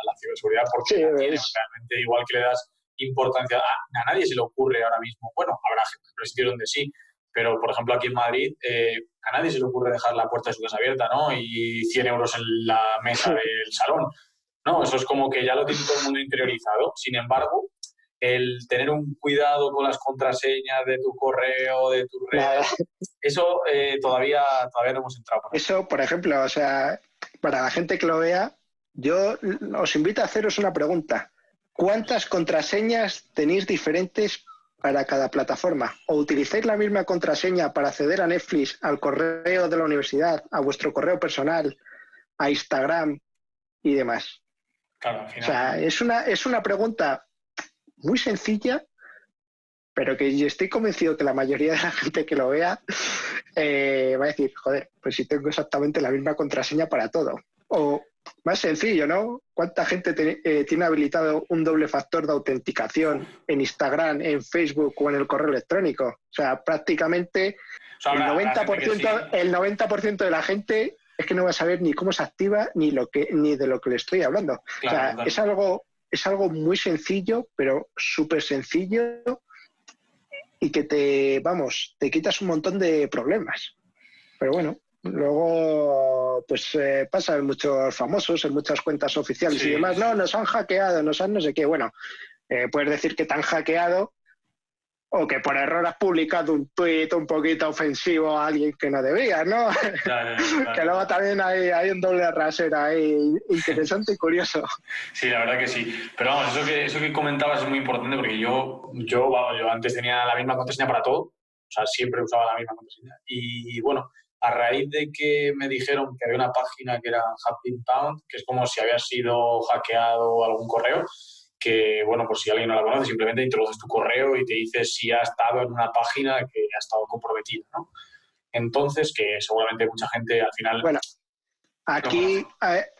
la ciberseguridad porque sí, la tiene, realmente igual que le das importancia a nadie se le ocurre ahora mismo, bueno, habrá sitios donde sí, pero por ejemplo aquí en Madrid a nadie se le ocurre dejar la puerta de su casa abierta, ¿no? Y 100 euros en la mesa del salón, ¿no? Eso es como que ya lo tiene todo el mundo interiorizado. Sin embargo, el tener un cuidado con las contraseñas de tu correo, de tus redes, eso todavía no hemos entrado por ahí. Eso, por ejemplo, o sea, para la gente que lo vea, yo os invito a haceros una pregunta. ¿Cuántas contraseñas tenéis diferentes para cada plataforma? ¿O utilizáis la misma contraseña para acceder a Netflix, al correo de la universidad, a vuestro correo personal, a Instagram y demás? Claro, al final. O sea, es una pregunta muy sencilla, pero que yo estoy convencido que la mayoría de la gente que lo vea va a decir, joder, pues si tengo exactamente la misma contraseña para todo. O más sencillo, ¿no? ¿Cuánta gente tiene habilitado un doble factor de autenticación en Instagram, en Facebook o en el correo electrónico? O sea, prácticamente el 90% de la gente es que no va a saber ni cómo se activa ni de lo que le estoy hablando. Claro, o sea, claro. es algo muy sencillo, pero súper sencillo y que te quitas un montón de problemas. Pero bueno, luego pues pasa en muchos famosos, en muchas cuentas oficiales y demás. No, nos han hackeado, nos han no sé qué. Bueno, puedes decir que te han hackeado o que por error has publicado un tuit un poquito ofensivo a alguien que no debías, ¿no? Claro. Que luego también hay un doble rasero ahí interesante y curioso. Sí, la verdad que sí. Pero vamos, eso que comentabas es muy importante porque yo antes tenía la misma contraseña para todo. O sea, siempre usaba la misma contraseña. Y bueno, a raíz de que me dijeron que había una página que era Happy Pound, que es como si había sido hackeado algún correo, que, bueno, pues si alguien no la conoce, simplemente introduces tu correo y te dice si ha estado en una página que ha estado comprometida, ¿no? Entonces, que seguramente mucha gente al final... Bueno, aquí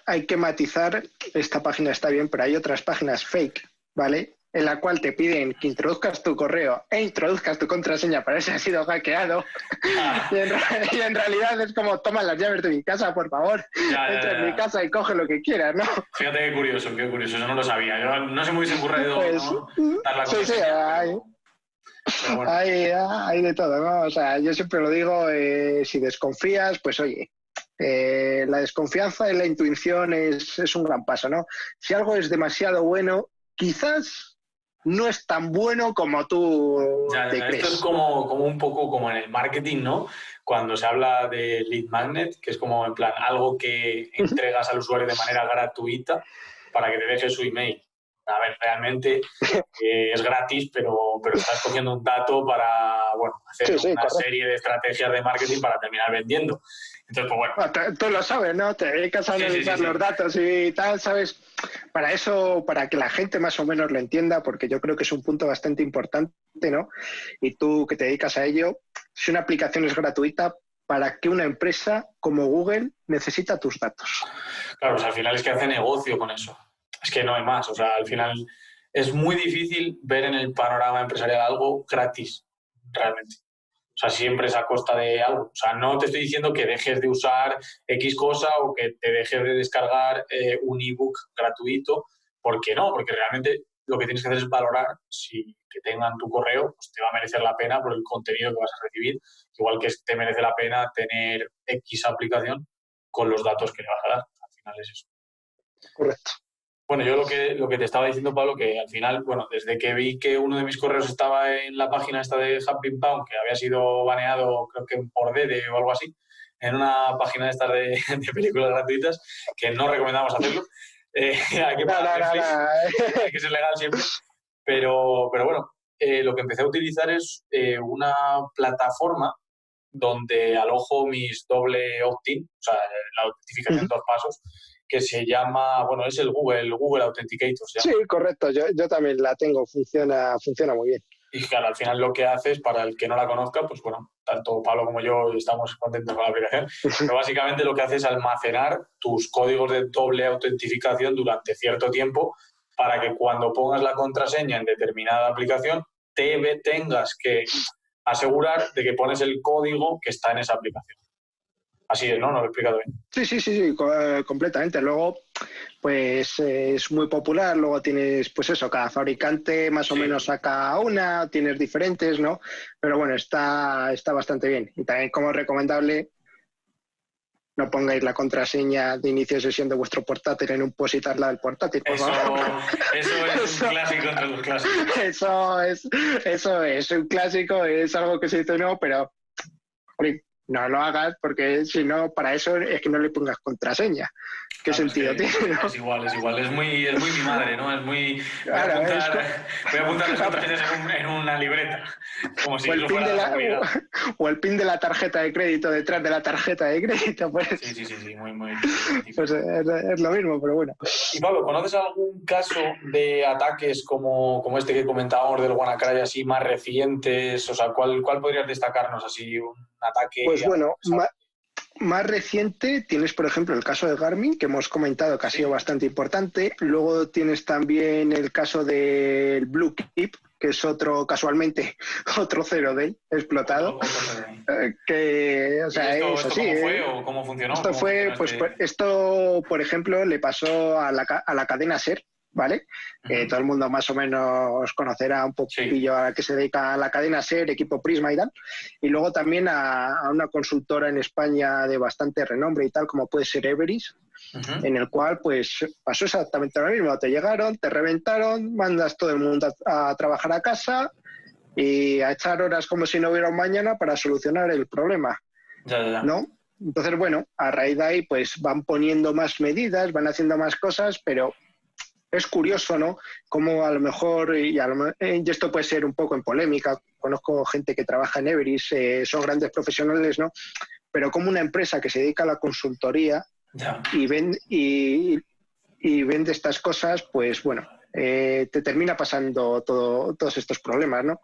hay que matizar, esta página está bien, pero hay otras páginas fake, ¿vale? En la cual te piden que introduzcas tu correo e introduzcas tu contraseña para ver si has sido hackeado. Y en realidad es como, toma las llaves de mi casa, por favor. Entra en mi casa y coge lo que quieras, ¿no? Fíjate qué curioso, eso no lo sabía. Yo no se me hubiese ocurrido pues, ¿no? Dar la sí, bueno. hay de todo, ¿no? O sea, yo siempre lo digo, si desconfías, pues oye, la desconfianza y la intuición es un gran paso, ¿no? Si algo es demasiado bueno, quizás no es tan bueno como tú te crees. Esto es como un poco como en el marketing, ¿no? Cuando se habla de lead magnet, que es como en plan algo que entregas al usuario de manera gratuita para que te deje su email. A ver, realmente es gratis, pero estás cogiendo un dato para, bueno, hacer una serie de estrategias de marketing para terminar vendiendo. Entonces, pues bueno. Tú lo sabes, ¿no? Te dedicas a analizar los datos y tal, ¿sabes? Para eso, para que la gente más o menos lo entienda, porque yo creo que es un punto bastante importante, ¿no? Y tú que te dedicas a ello, si una aplicación es gratuita, ¿para qué una empresa como Google necesita tus datos? Claro, pues al final es que hace negocio con eso. Es que no hay más. O sea, al final es muy difícil ver en el panorama empresarial algo gratis, realmente. O sea, siempre es a costa de algo. O sea, no te estoy diciendo que dejes de usar X cosa o que te dejes de descargar un ebook gratuito, porque no, porque realmente lo que tienes que hacer es valorar si que tengan tu correo, pues te va a merecer la pena por el contenido que vas a recibir, igual que te merece la pena tener X aplicación con los datos que le vas a dar. Al final es eso. Correcto. Bueno, yo lo que te estaba diciendo, Pablo, que al final, bueno, desde que vi que uno de mis correos estaba en la página esta de Happy Pound, que había sido baneado, creo que por Dede o algo así, en una página de estas de películas gratuitas, que no recomendamos hacerlo, hay que pagar Netflix, hay que ser legal siempre, pero bueno, lo que empecé a utilizar es una plataforma donde alojo mis doble opt-in, o sea, la autentificación en 2 pasos, que se llama, bueno, es el Google Authenticator. Sí, correcto, yo también la tengo, funciona muy bien. Y claro, al final lo que haces, para el que no la conozca, pues bueno, tanto Pablo como yo estamos contentos con la aplicación, pero básicamente lo que hace es almacenar tus códigos de doble autentificación durante cierto tiempo para que cuando pongas la contraseña en determinada aplicación, tengas que asegurar de que pones el código que está en esa aplicación. Así es, ¿no? ¿No lo he explicado bien? Sí, completamente. Luego, pues es muy popular. Luego tienes, pues eso, cada fabricante más o menos saca una, tienes diferentes, ¿no? Pero bueno, está bastante bien. Y también como recomendable, no pongáis la contraseña de inicio de sesión de vuestro portátil en un POSIT al lado del portátil, por favor. Eso es un clásico entre los clásicos. Eso es un clásico, es algo que se dice no, pero no lo hagas porque si no, para eso es que no le pongas contraseña. ¿Qué sentido tiene? ¿No? Es igual. Es muy mi madre, ¿no? Es muy... Claro, voy a apuntar las contraseñas en una libreta. Como si eso fuera la seguridad. O el PIN de la tarjeta de crédito detrás de la tarjeta de crédito. Pues, sí, muy pues es lo mismo, pero bueno. Y Pablo, ¿conoces algún caso de ataques como este que comentábamos del WannaCry, así más recientes? O sea, ¿cuál podrías destacarnos así un ataque? Pues bueno, más reciente tienes, por ejemplo, el caso de Garmin, que hemos comentado que ha sido bastante importante. Luego tienes también el caso del Bluekeep, que es casualmente, otro 0D explotado. Que, o sea, ¿Esto es así. cómo fue o cómo funcionó? Esto fue, esto, por ejemplo, le pasó a la cadena SER, ¿vale? Todo el mundo más o menos conocerá un poquillo a la que se dedica a la cadena SER, equipo Prisma y tal. Y luego también a una consultora en España de bastante renombre y tal, como puede ser Everis, en el cual pues pasó exactamente lo mismo. Te llegaron, te reventaron, mandas todo el mundo a trabajar a casa y a echar horas como si no hubiera un mañana para solucionar el problema. Ya. ¿No? Entonces, bueno, a raíz de ahí pues van poniendo más medidas, van haciendo más cosas, pero es curioso, ¿no? Como a lo mejor, y esto puede ser un poco en polémica, conozco gente que trabaja en Everis, son grandes profesionales, ¿no? Pero como una empresa que se dedica a la consultoría y vende estas cosas, pues bueno, te termina pasando todos estos problemas, ¿no?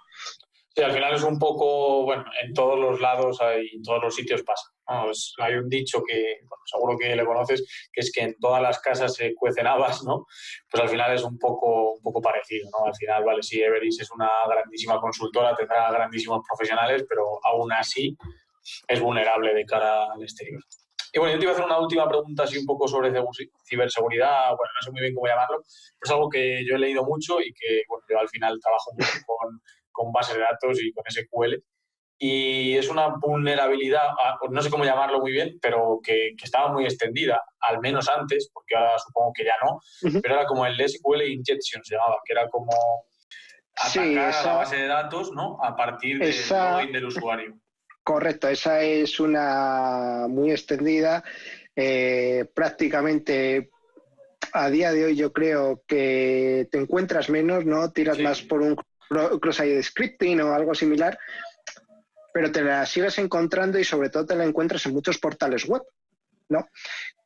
Sí, al final es un poco, bueno, en todos los lados y en todos los sitios pasa, ¿no? Hay un dicho que, bueno, seguro que le conoces, que es que en todas las casas se cuecen habas, ¿no? Pues al final es un poco parecido, ¿no? Al final, vale, sí, Everis es una grandísima consultora, tendrá grandísimos profesionales, pero aún así es vulnerable de cara al exterior. Y bueno, yo te iba a hacer una última pregunta así un poco sobre ciberseguridad, bueno, no sé muy bien cómo llamarlo, pero es algo que yo he leído mucho y que, bueno, yo al final trabajo mucho con bases de datos y con SQL. Y es una vulnerabilidad, no sé cómo llamarlo muy bien, pero que estaba muy extendida, al menos antes, porque ahora supongo que ya no, pero era como el SQL Injection, se llamaba, que era como atacar a la base de datos, ¿no? A partir del login del usuario. Correcto, esa es una muy extendida. Prácticamente a día de hoy yo creo que te encuentras menos, ¿no? Tiras más por un cross-site scripting o algo similar, pero te la sigues encontrando y sobre todo te la encuentras en muchos portales web, ¿no?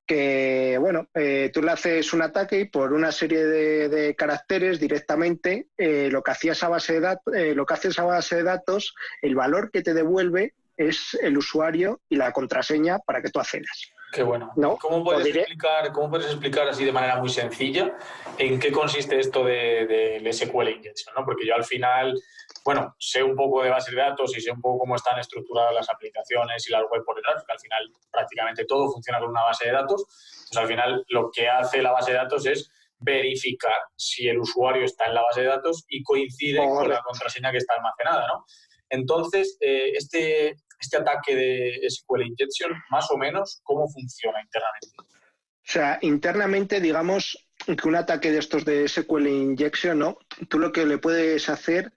Que, bueno, tú le haces un ataque y por una serie de caracteres directamente lo que hacía esa base de datos, lo que hace esa base de datos, el valor que te devuelve es el usuario y la contraseña para que tú accedas. Qué bueno. ¿No? ¿Cómo puedes explicar así de manera muy sencilla en qué consiste esto del SQL Injection, ¿no? Porque yo al final, bueno, sé un poco de bases de datos y sé un poco cómo están estructuradas las aplicaciones y las web por detrás, porque al final prácticamente todo funciona con una base de datos. Pues al final lo que hace la base de datos es verificar si el usuario está en la base de datos y coincide con la contraseña que está almacenada, ¿no? Entonces, este ataque de SQL Injection, más o menos, ¿cómo funciona internamente? O sea, internamente, digamos, que un ataque de estos de SQL Injection, ¿no? Tú lo que le puedes hacer,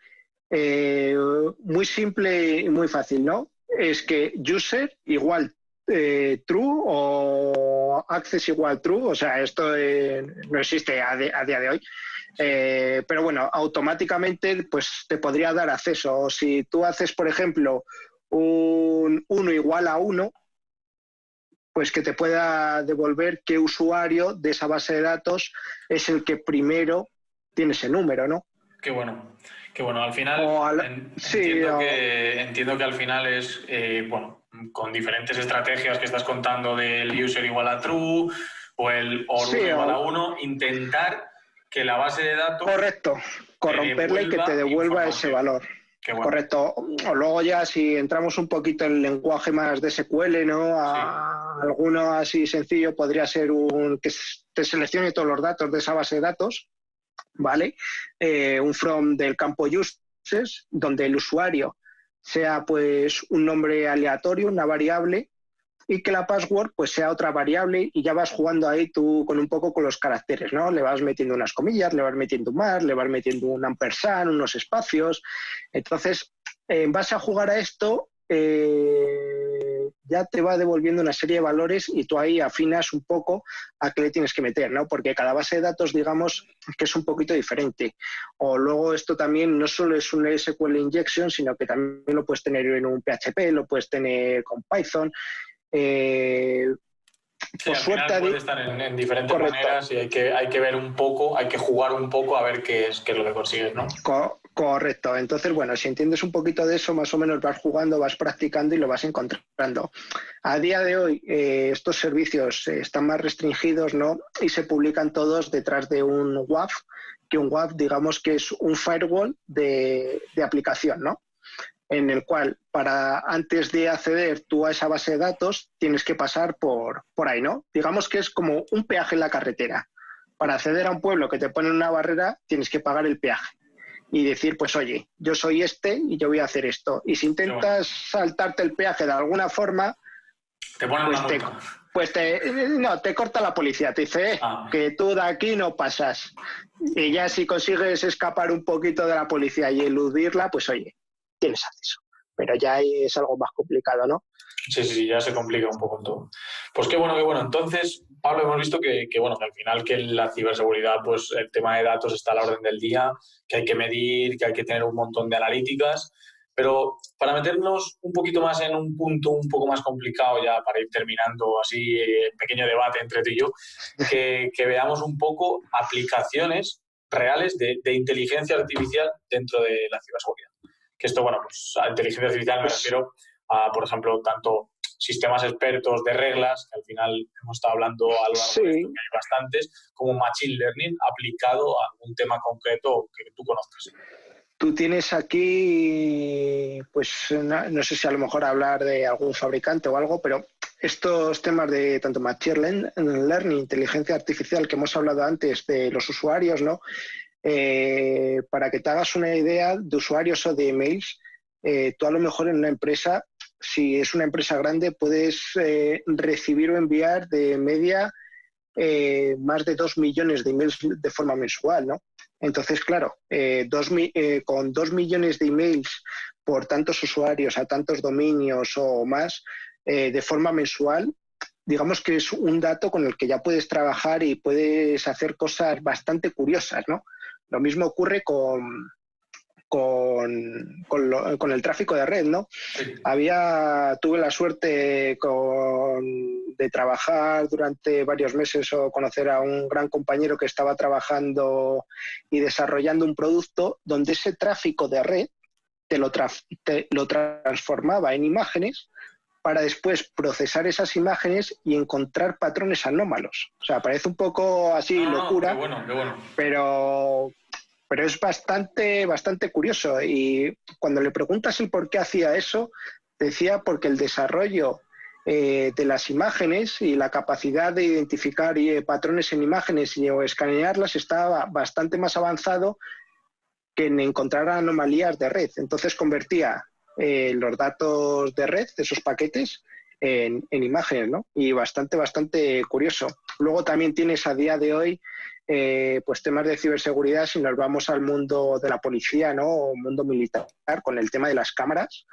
muy simple y muy fácil, ¿no? Es que user igual true o access igual true, o sea, esto no existe a día de hoy. Pero bueno, automáticamente pues te podría dar acceso. O si tú haces, por ejemplo, un 1 igual a 1, pues que te pueda devolver qué usuario de esa base de datos es el que primero tiene ese número, ¿no? Qué bueno. Que bueno, al final sí, entiendo que al final es, bueno, con diferentes estrategias que estás contando del user igual a true o el or sí, 1 igual a 1, intentar que la base de datos... Correcto, corromperle y que te devuelva ese valor. Bueno. Correcto. O luego ya si entramos un poquito en el lenguaje más de SQL, ¿no? Alguno así sencillo podría ser que te seleccione todos los datos de esa base de datos, ¿vale? Un from del campo uses, donde el usuario sea pues un nombre aleatorio, una variable, y que la password pues sea otra variable y ya vas jugando ahí tú con un poco con los caracteres, ¿no? Le vas metiendo unas comillas, le vas metiendo un más, le vas metiendo un ampersand, unos espacios. Entonces, en base a jugar a esto, ya te va devolviendo una serie de valores y tú ahí afinas un poco a qué le tienes que meter, ¿no? Porque cada base de datos, digamos, que es un poquito diferente. O luego esto también no solo es un SQL injection, sino que también lo puedes tener en un PHP, lo puedes tener con Python. Sí, al final puede estar en diferentes maneras y hay que ver un poco, hay que jugar un poco a ver qué es lo que consigues, ¿no? Correcto. Entonces, bueno, si entiendes un poquito de eso, más o menos vas jugando, vas practicando y lo vas encontrando. A día de hoy, estos servicios están más restringidos, ¿no? Y se publican todos detrás de un WAF, que un WAF, digamos que es un firewall de aplicación, ¿no? En el cual antes de acceder tú a esa base de datos tienes que pasar por ahí, ¿no? Digamos que es como un peaje en la carretera. Para acceder a un pueblo que te ponen una barrera tienes que pagar el peaje y decir, pues oye, yo soy y yo voy a hacer esto. Y si intentas saltarte el peaje de alguna forma, te ponen una multa. Te corta la policía, te dice que tú de aquí no pasas. Y ya si consigues escapar un poquito de la policía y eludirla, pues oye, tienes acceso. Pero ya es algo más complicado, ¿no? Sí, ya se complica un poco todo. Pues qué bueno. Entonces, Pablo, hemos visto que al final que la ciberseguridad, pues el tema de datos está a la orden del día, que hay que medir, que hay que tener un montón de analíticas. Pero para meternos un poquito más en un punto un poco más complicado ya, para ir terminando así, pequeño debate entre tú y yo, que veamos un poco aplicaciones reales de inteligencia artificial dentro de la ciberseguridad. Que esto, pues a inteligencia artificial me refiero a, por ejemplo, tanto sistemas expertos de reglas, que al final hemos estado hablando a lo largo de esto, que hay bastantes, como machine learning aplicado a algún tema concreto que tú conozcas. Tú tienes aquí, pues no sé si a lo mejor hablar de algún fabricante o algo, pero estos temas de tanto machine learning, inteligencia artificial que hemos hablado antes de los usuarios, ¿no? Para que te hagas una idea de usuarios o de emails, tú a lo mejor en una empresa, si es una empresa grande, puedes recibir o enviar de media más de 2 millones de emails de forma mensual, ¿no? Entonces, claro, con 2 millones de emails por tantos usuarios a tantos dominios o más de forma mensual, digamos que es un dato con el que ya puedes trabajar y puedes hacer cosas bastante curiosas, ¿no? Lo mismo ocurre con el tráfico de red, ¿no? Sí. Tuve la suerte de trabajar durante varios meses o conocer a un gran compañero que estaba trabajando y desarrollando un producto donde ese tráfico de red te lo transformaba en imágenes para después procesar esas imágenes y encontrar patrones anómalos. O sea, parece un poco así locura, qué bueno. Pero es bastante curioso. Y cuando le preguntas el por qué hacía eso, decía porque el desarrollo de las imágenes y la capacidad de identificar patrones en imágenes o escanearlas estaba bastante más avanzado que en encontrar anomalías de red. Entonces convertía los datos de red, de esos paquetes, en imágenes, ¿no? Y bastante curioso. Luego también tienes a día de hoy pues temas de ciberseguridad, si nos vamos al mundo de la policía, ¿no? O mundo militar, con el tema de las cámaras,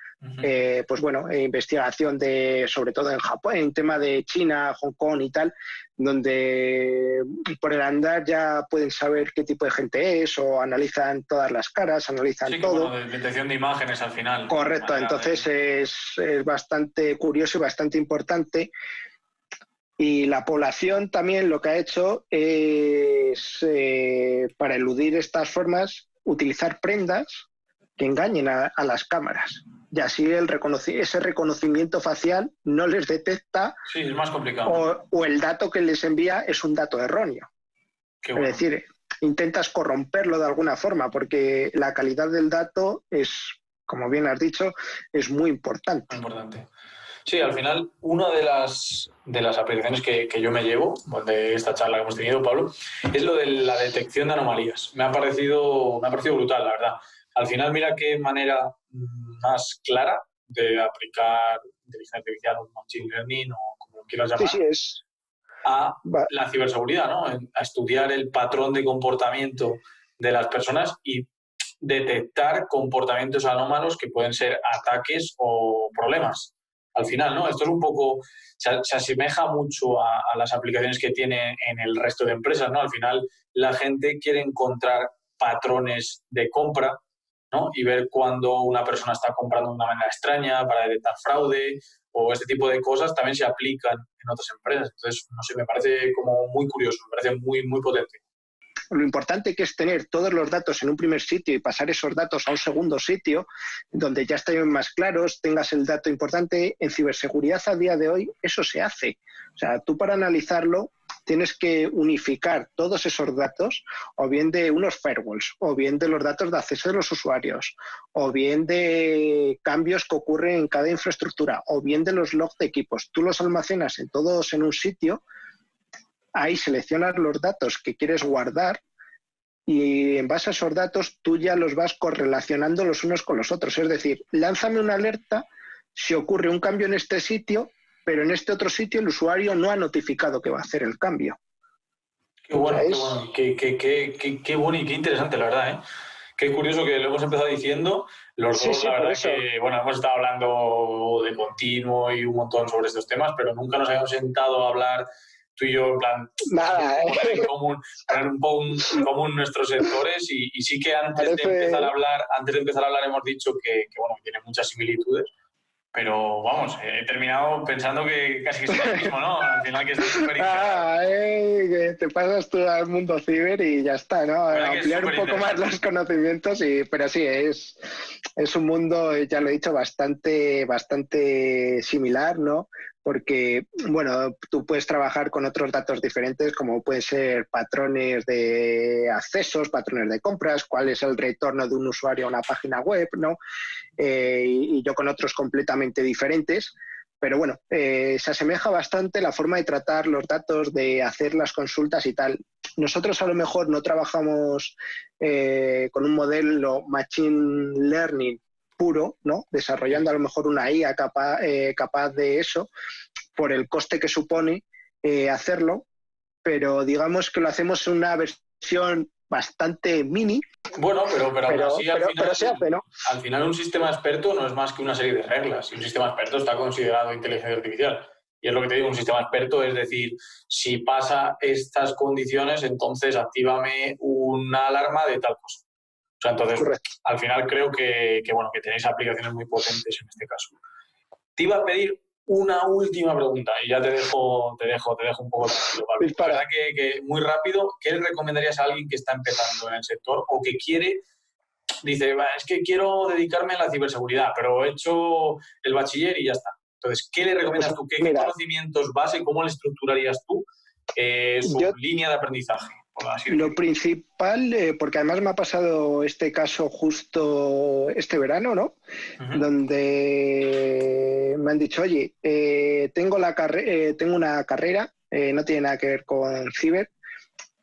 pues bueno, investigación sobre todo en Japón, en tema de China, Hong Kong y tal, donde por el andar ya pueden saber qué tipo de gente es, o analizan todas las caras, analizan todo. Bueno, de detección de imágenes al final. Correcto, entonces es bastante curioso y bastante importante. Y la población también lo que ha hecho es, para eludir estas formas, utilizar prendas que engañen a las cámaras. Y así ese reconocimiento facial no les detecta. Sí, es más complicado. O el dato que les envía es un dato erróneo. Qué bueno. Es decir, intentas corromperlo de alguna forma, porque la calidad del dato es, como bien has dicho, es muy importante. Muy importante. Sí, al final, una de las aplicaciones que yo me llevo de esta charla que hemos tenido, Pablo, es lo de la detección de anomalías. Me ha parecido brutal, la verdad. Al final, mira qué manera más clara de aplicar inteligencia artificial o machine learning o como lo quieras llamar, a la ciberseguridad, ¿no? A estudiar el patrón de comportamiento de las personas y detectar comportamientos anómalos que pueden ser ataques o problemas. Al final, ¿no? Esto es un poco, se asemeja mucho a las aplicaciones que tiene en el resto de empresas, ¿no? Al final, la gente quiere encontrar patrones de compra, ¿no? Y ver cuando una persona está comprando de una manera extraña para detectar fraude o este tipo de cosas también se aplican en otras empresas. Entonces, no sé, me parece como muy curioso, me parece muy, muy potente. Lo importante que es tener todos los datos en un primer sitio y pasar esos datos a un segundo sitio, donde ya estén más claros, tengas el dato importante. En ciberseguridad a día de hoy eso se hace. O sea, tú para analizarlo tienes que unificar todos esos datos, o bien de unos firewalls, o bien de los datos de acceso de los usuarios, o bien de cambios que ocurren en cada infraestructura, o bien de los logs de equipos. Tú los almacenas todos en un sitio. Ahí seleccionas los datos que quieres guardar y en base a esos datos tú ya los vas correlacionando los unos con los otros. Es decir, lánzame una alerta si ocurre un cambio en este sitio, pero en este otro sitio el usuario no ha notificado que va a hacer el cambio. Qué bueno, qué bueno y qué interesante, la verdad, ¿eh? Qué curioso que lo hemos empezado diciendo los dos, la verdad que, bueno, hemos estado hablando de continuo y un montón sobre estos temas, pero nunca nos habíamos sentado a hablar tú y yo, en plan, poner un poco en común nuestros sectores y sí que antes de empezar a hablar hemos dicho que bueno, que tiene muchas similitudes, pero vamos, he terminado pensando que casi es lo mismo, ¿no? Al final que es súper que te pasas tú al mundo ciber y ya está, ¿no? Ampliar un poco más los conocimientos, pero sí, es un mundo, ya lo he dicho, bastante similar, ¿no? Porque, bueno, tú puedes trabajar con otros datos diferentes, como pueden ser patrones de accesos, patrones de compras, cuál es el retorno de un usuario a una página web, ¿no? Y yo con otros completamente diferentes. Pero bueno, se asemeja bastante la forma de tratar los datos, de hacer las consultas y tal. Nosotros a lo mejor no trabajamos con un modelo machine learning puro, ¿no? Desarrollando a lo mejor una IA capaz de eso, por el coste que supone hacerlo, pero digamos que lo hacemos en una versión bastante mini. Bueno, pero así al final, se hace, ¿no? Al final un sistema experto no es más que una serie de reglas, y un sistema experto está considerado inteligencia artificial. Y es lo que te digo, un sistema experto es decir, si pasa estas condiciones, entonces actívame una alarma de tal cosa. O sea, entonces, correcto. Al final creo que tenéis aplicaciones muy potentes en este caso. Te iba a pedir una última pregunta y ya te dejo un poco tranquilo, Pablo. La verdad que muy rápido, ¿qué le recomendarías a alguien que está empezando en el sector o que dice, es que quiero dedicarme a la ciberseguridad, pero he hecho el bachiller y ya está? Entonces, ¿qué le recomiendas tú? ¿Qué conocimientos base, cómo le estructurarías tú su línea de aprendizaje? Lo principal, porque además me ha pasado este caso justo este verano, ¿no? Uh-huh. Donde me han dicho, oye, tengo una carrera, no tiene nada que ver con ciber,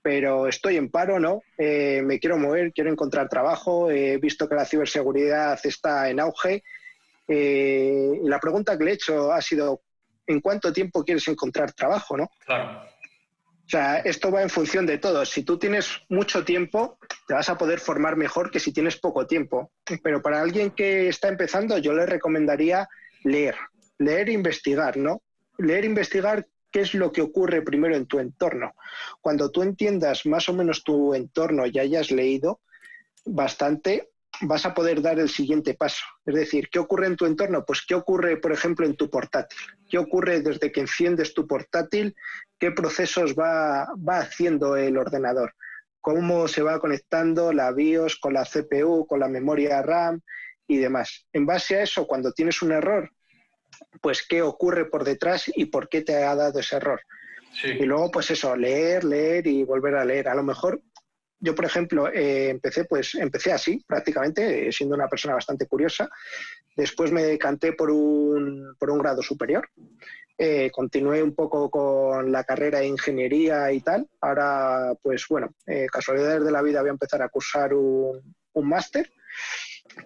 pero estoy en paro, ¿no? Me quiero mover, quiero encontrar trabajo, he visto que la ciberseguridad está en auge. Y la pregunta que le he hecho ha sido, ¿en cuánto tiempo quieres encontrar trabajo, no? Claro. sea, esto va en función de todo. Si tú tienes mucho tiempo, te vas a poder formar mejor que si tienes poco tiempo. Pero para alguien que está empezando, yo le recomendaría leer e investigar, ¿no? Leer e investigar qué es lo que ocurre primero en tu entorno. Cuando tú entiendas más o menos tu entorno y hayas leído bastante, vas a poder dar el siguiente paso. Es decir, ¿qué ocurre en tu entorno? Pues ¿qué ocurre, por ejemplo, en tu portátil? ¿Qué ocurre desde que enciendes tu portátil? ¿Qué procesos va haciendo el ordenador? ¿Cómo se va conectando la BIOS con la CPU, con la memoria RAM y demás? En base a eso, cuando tienes un error, pues ¿qué ocurre por detrás y por qué te ha dado ese error? Sí. Y luego, pues eso, leer y volver a leer. A lo mejor yo, por ejemplo, empecé así, prácticamente, siendo una persona bastante curiosa. Después me decanté por un grado superior. Continué un poco con la carrera de ingeniería y tal. Ahora, pues bueno, casualidades de la vida, voy a empezar a cursar un máster.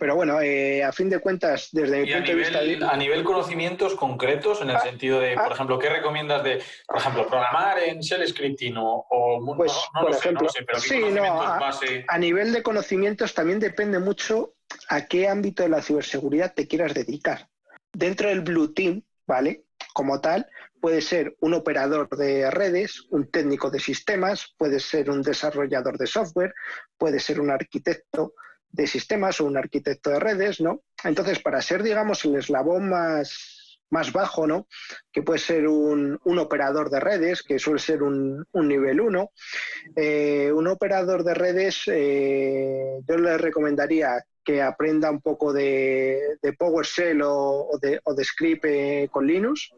Pero bueno, a fin de cuentas, desde mi punto de vista... A nivel conocimientos concretos, en el sentido de, por ejemplo, ¿qué recomiendas de, por ejemplo, programar en Shell Scripting pues, no lo sé, pero ¿qué conocimientos base? A nivel de conocimientos también depende mucho a qué ámbito de la ciberseguridad te quieras dedicar. Dentro del Blue Team, ¿vale? Como tal, puede ser un operador de redes, un técnico de sistemas, puede ser un desarrollador de software, puede ser un arquitecto de sistemas o un arquitecto de redes, ¿no? Entonces, para ser, digamos, el eslabón más bajo, ¿no? Que puede ser un operador de redes, que suele ser un nivel 1. Un operador de redes, yo le recomendaría que aprenda un poco de PowerShell o de script con Linux.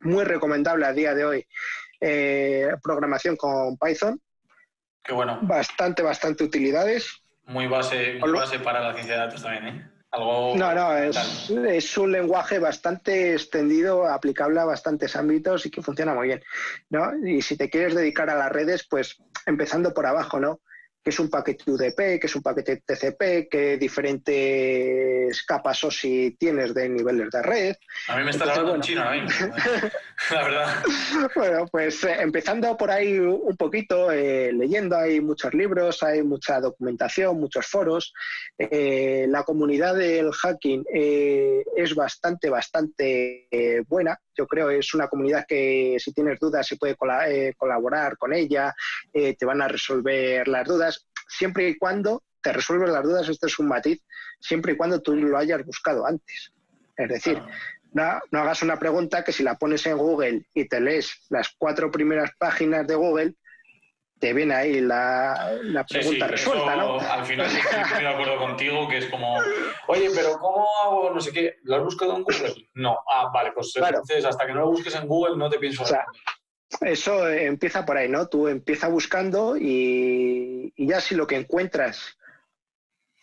Muy recomendable a día de hoy programación con Python. Qué bueno. Bastante utilidades. Muy base para la ciencia de datos también, ¿eh? Es un lenguaje bastante extendido, aplicable a bastantes ámbitos y que funciona muy bien, ¿no? Y si te quieres dedicar a las redes, pues empezando por abajo, ¿no? ¿Qué es un paquete UDP? ¿Qué es un paquete TCP? ¿Qué diferentes capas OSI tienes de niveles de red? A mí me está hablando en chino ahora mismo, la verdad. Bueno, pues empezando por ahí un poquito, leyendo, hay muchos libros, hay mucha documentación, muchos foros. La comunidad del hacking es bastante buena. Yo creo que es una comunidad que si tienes dudas se puede colaborar con ella, te van a resolver las dudas, siempre y cuando te resuelven las dudas. Este es un matiz, siempre y cuando tú lo hayas buscado antes. Es decir, no hagas una pregunta que si la pones en Google y te lees las 4 primeras páginas de Google, te viene ahí la pregunta resuelta, ¿no? Al final estoy muy de acuerdo contigo, que es como, oye, pero ¿cómo hago no sé qué? ¿Lo has buscado en Google? No. Vale, pues claro. Entonces hasta que no lo busques en Google no te pienso. O sea, eso empieza por ahí, ¿no? Tú empiezas buscando y ya si lo que encuentras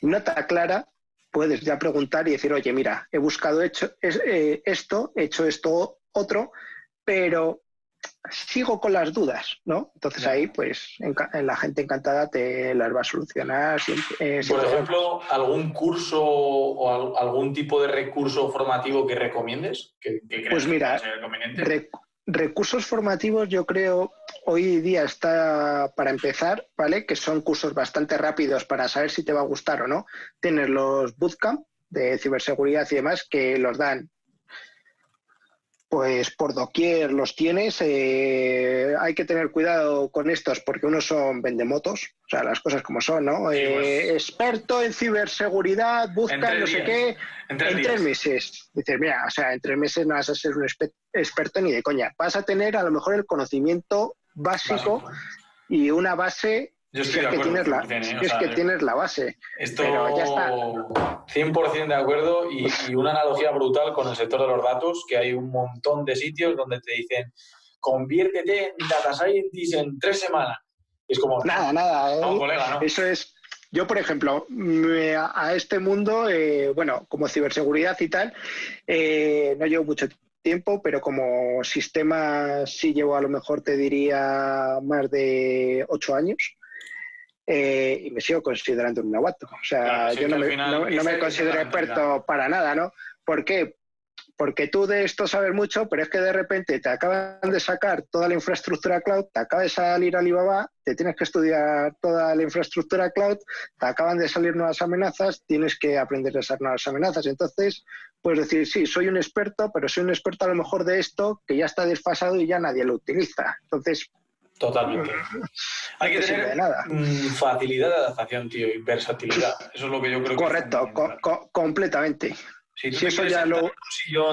no está clara, puedes ya preguntar y decir, oye, mira, he buscado he hecho esto otro, pero sigo con las dudas, ¿no? Entonces ahí, pues, la gente encantada te las va a solucionar. Por ejemplo, ¿algún curso o algún tipo de recurso formativo que recomiendes? ¿Que creas pues mira, que pueda ser conveniente? Recursos formativos, yo creo, hoy día está para empezar, ¿vale? Que son cursos bastante rápidos para saber si te va a gustar o no. Tienes los bootcamp de ciberseguridad y demás que los dan pues por doquier, los tienes. Hay que tener cuidado con estos porque unos son vendemotos, o sea, las cosas como son, ¿no? Sí, pues, experto en ciberseguridad, busca no sé qué, en 3 meses. Dices, mira, o sea, en 3 meses no vas a ser un experto ni de coña. Vas a tener a lo mejor el conocimiento básico. Y una base. Yo estoy si es de acuerdo, que tienes la base. Esto, pero ya está. 100% de acuerdo y una analogía brutal con el sector de los datos, que hay un montón de sitios donde te dicen conviértete en Data Scientist en 3 semanas. Y es como... Nada. No, colega, ¿no? Eso es... Yo, por ejemplo, a este mundo, bueno, como ciberseguridad y tal, no llevo mucho tiempo, pero como sistema sí llevo, a lo mejor te diría, más de 8 años. Y me sigo considerando un novato. O sea, claro, yo no me considero experto para nada, ¿no? ¿Por qué? porque tú de esto sabes mucho, pero es que de repente te acaban de sacar toda la infraestructura cloud, te acaba de salir Alibaba, te tienes que estudiar toda la infraestructura cloud, te acaban de salir nuevas amenazas, tienes que aprender a esas nuevas amenazas. Entonces, puedes decir, sí, soy un experto, pero soy un experto a lo mejor de esto que ya está desfasado y ya nadie lo utiliza. Entonces, totalmente. Hay que tener facilidad de adaptación, tío, y versatilidad. Eso es lo que yo creo que correcto, completamente. Si tú si eso ya lo...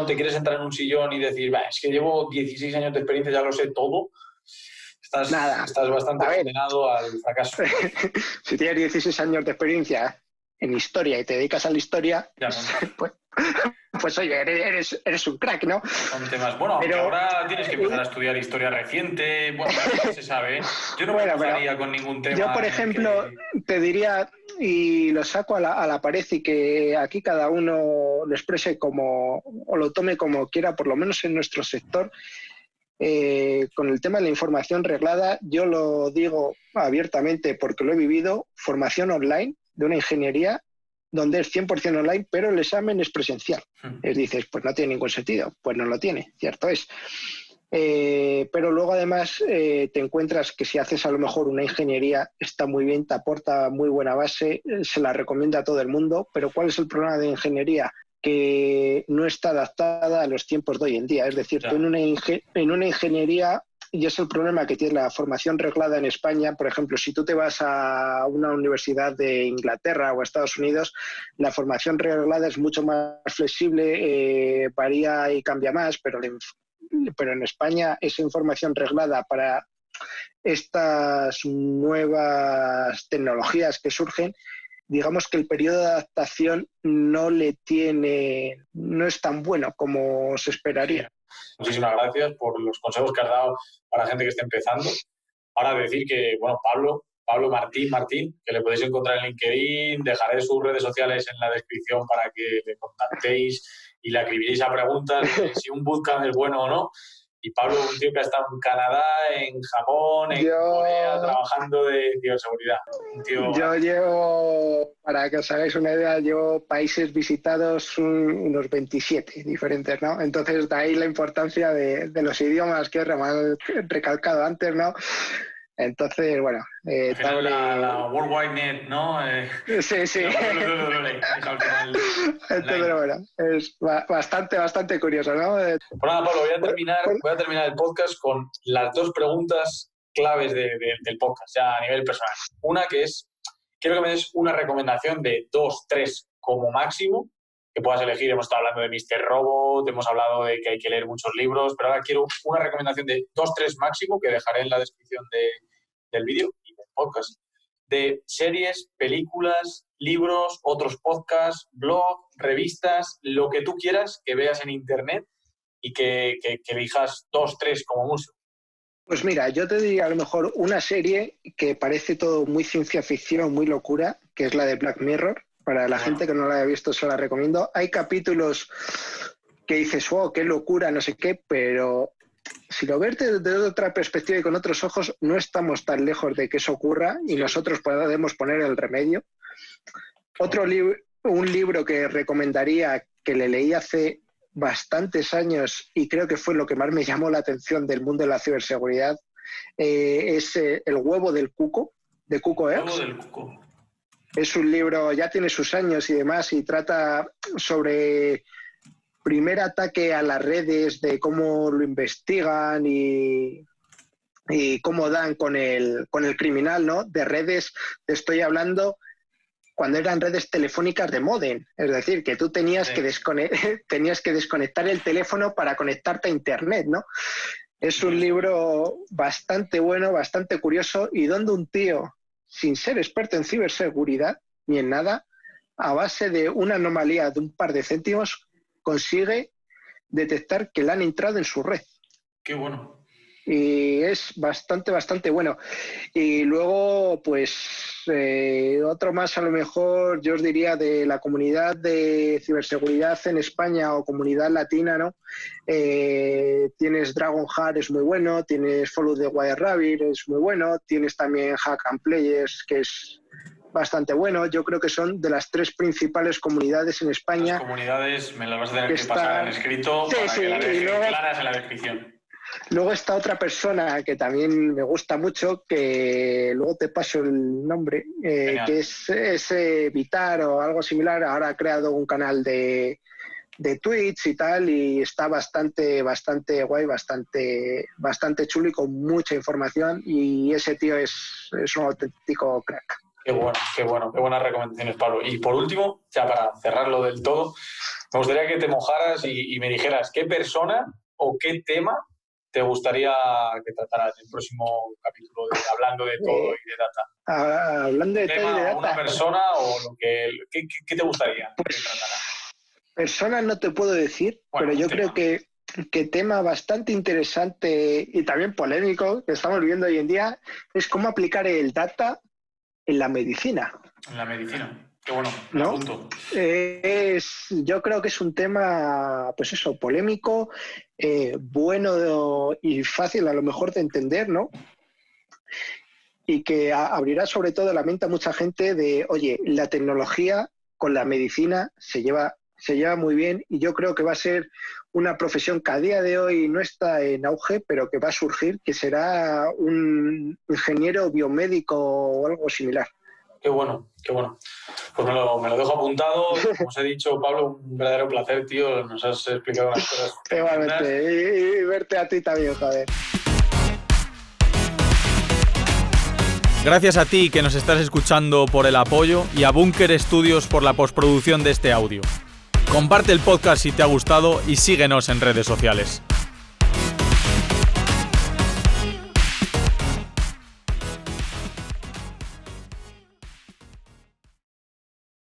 te quieres entrar en un sillón y decir, es que llevo 16 años de experiencia, ya lo sé todo, estás bastante condenado al fracaso. Si tienes 16 años de experiencia en historia y te dedicas a la historia, ya no. pues oye, eres un crack, ¿no? Son temas. Bueno, pero ahora tienes que empezar a estudiar historia reciente. Bueno, no se sabe. Yo no me mojaría con ningún tema. Yo, por ejemplo, te diría, y lo saco a la pared y que aquí cada uno lo exprese como, o lo tome como quiera, por lo menos en nuestro sector, con el tema de la información reglada, yo lo digo abiertamente porque lo he vivido, formación online de una ingeniería donde es 100% online, pero el examen es presencial. Dices, pues no tiene ningún sentido. Pues no lo tiene, cierto es. Pero luego además te encuentras que si haces a lo mejor una ingeniería está muy bien, te aporta muy buena base, se la recomienda a todo el mundo, pero ¿cuál es el problema de ingeniería? Que no está adaptada a los tiempos de hoy en día. Es decir, tú en una ingeniería, y es el problema que tiene la formación reglada en España, por ejemplo, si tú te vas a una universidad de Inglaterra o Estados Unidos, la formación reglada es mucho más flexible, varía y cambia más, pero en España esa información reglada para estas nuevas tecnologías que surgen, digamos que el periodo de adaptación no es tan bueno como se esperaría. Muchísimas gracias por los consejos que has dado para la gente que esté empezando. Ahora decir que, bueno, Pablo Martín, que le podéis encontrar en LinkedIn, dejaré sus redes sociales en la descripción para que le contactéis y le acribilléis a preguntas de si un bootcamp es bueno o no. Y Pablo, un tío que ha estado en Canadá, en Japón, en Corea, trabajando de ciberseguridad. Yo llevo, para que os hagáis una idea, llevo países visitados unos 27 diferentes, ¿no? Entonces, de ahí la importancia de los idiomas que he recalcado antes, ¿no? Entonces, bueno... al final la World Wide Net, ¿no? Sí. Entonces, bueno, es bastante curioso, ¿no? Pues nada, Pablo, voy a terminar el podcast con las dos preguntas claves del podcast, ya a nivel personal. Una que es, quiero que me des una recomendación de 2, 3 como máximo, que puedas elegir. Hemos estado hablando de Mr. Robot, hemos hablado de que hay que leer muchos libros, pero ahora quiero una recomendación de 2, 3 máximo, que dejaré en la descripción del vídeo y del podcast, de series, películas, libros, otros podcasts, blog, revistas, lo que tú quieras que veas en internet y que elijas 2, 3 como mucho. Pues mira, yo te diría a lo mejor una serie que parece todo muy ciencia ficción, muy locura, que es la de Black Mirror. Para la gente que no la haya visto, se la recomiendo. Hay capítulos que dices, wow, qué locura, no sé qué, pero si lo ves desde otra perspectiva y con otros ojos, no estamos tan lejos de que eso ocurra y nosotros podemos poner el remedio. Un libro que recomendaría, que le leí hace bastantes años y creo que fue lo que más me llamó la atención del mundo de la ciberseguridad, es El huevo del cuco, de Cuco X. El huevo del cuco. Es un libro, ya tiene sus años y demás, y trata sobre primer ataque a las redes, de cómo lo investigan y cómo dan con el criminal, ¿no? De redes, te estoy hablando cuando eran redes telefónicas de módem, es decir, que tú tenías que desconectar el teléfono para conectarte a internet, ¿no? Es un libro bastante bueno, bastante curioso, y donde un tío, sin ser experto en ciberseguridad ni en nada, a base de una anomalía de un par de céntimos, consigue detectar que le han entrado en su red. Qué bueno. Y es bastante bueno. Y luego, pues, otro más a lo mejor, yo os diría, de la comunidad de ciberseguridad en España o comunidad latina, ¿no? Tienes Dragonheart, es muy bueno, tienes Follow the White Rabbit, es muy bueno, tienes también Hack and Players, que es bastante bueno. Yo creo que son de las 3 principales comunidades en España. Las comunidades me las vas a tener que pasar en escrito para que las dejes claras en la descripción. Luego está otra persona que también me gusta mucho, que luego te paso el nombre, que es Vitar o algo similar. Ahora ha creado un canal de Twitch y tal, y está bastante guay, bastante chulo y con mucha información, y ese tío es un auténtico crack. Qué buenas recomendaciones, Pablo. Y por último, ya para cerrarlo del todo, me gustaría que te mojaras y me dijeras qué persona o qué tema te gustaría que trataras en el próximo capítulo de Hablando de Todo y de Data. Hablando de todo y de data. ¿Una persona o qué te gustaría que tratara? Personas no te puedo decir, pero yo creo que tema bastante interesante y también polémico que estamos viviendo hoy en día es cómo aplicar el data en la medicina. En la medicina. Qué bueno, ¿no? Yo creo que es un tema, pues eso, polémico, bueno y fácil a lo mejor de entender, ¿no? Y que abrirá sobre todo la mente a mucha gente de, oye, la tecnología con la medicina se lleva muy bien, y yo creo que va a ser una profesión que a día de hoy no está en auge, pero que va a surgir, que será un ingeniero biomédico o algo similar. Qué bueno. Pues me lo dejo apuntado. Como os he dicho, Pablo, un verdadero placer, tío. Nos has explicado unas cosas. Igualmente, y verte a ti también, joder. Gracias a ti que nos estás escuchando por el apoyo, y a Bunker Studios por la postproducción de este audio. Comparte el podcast si te ha gustado y síguenos en redes sociales.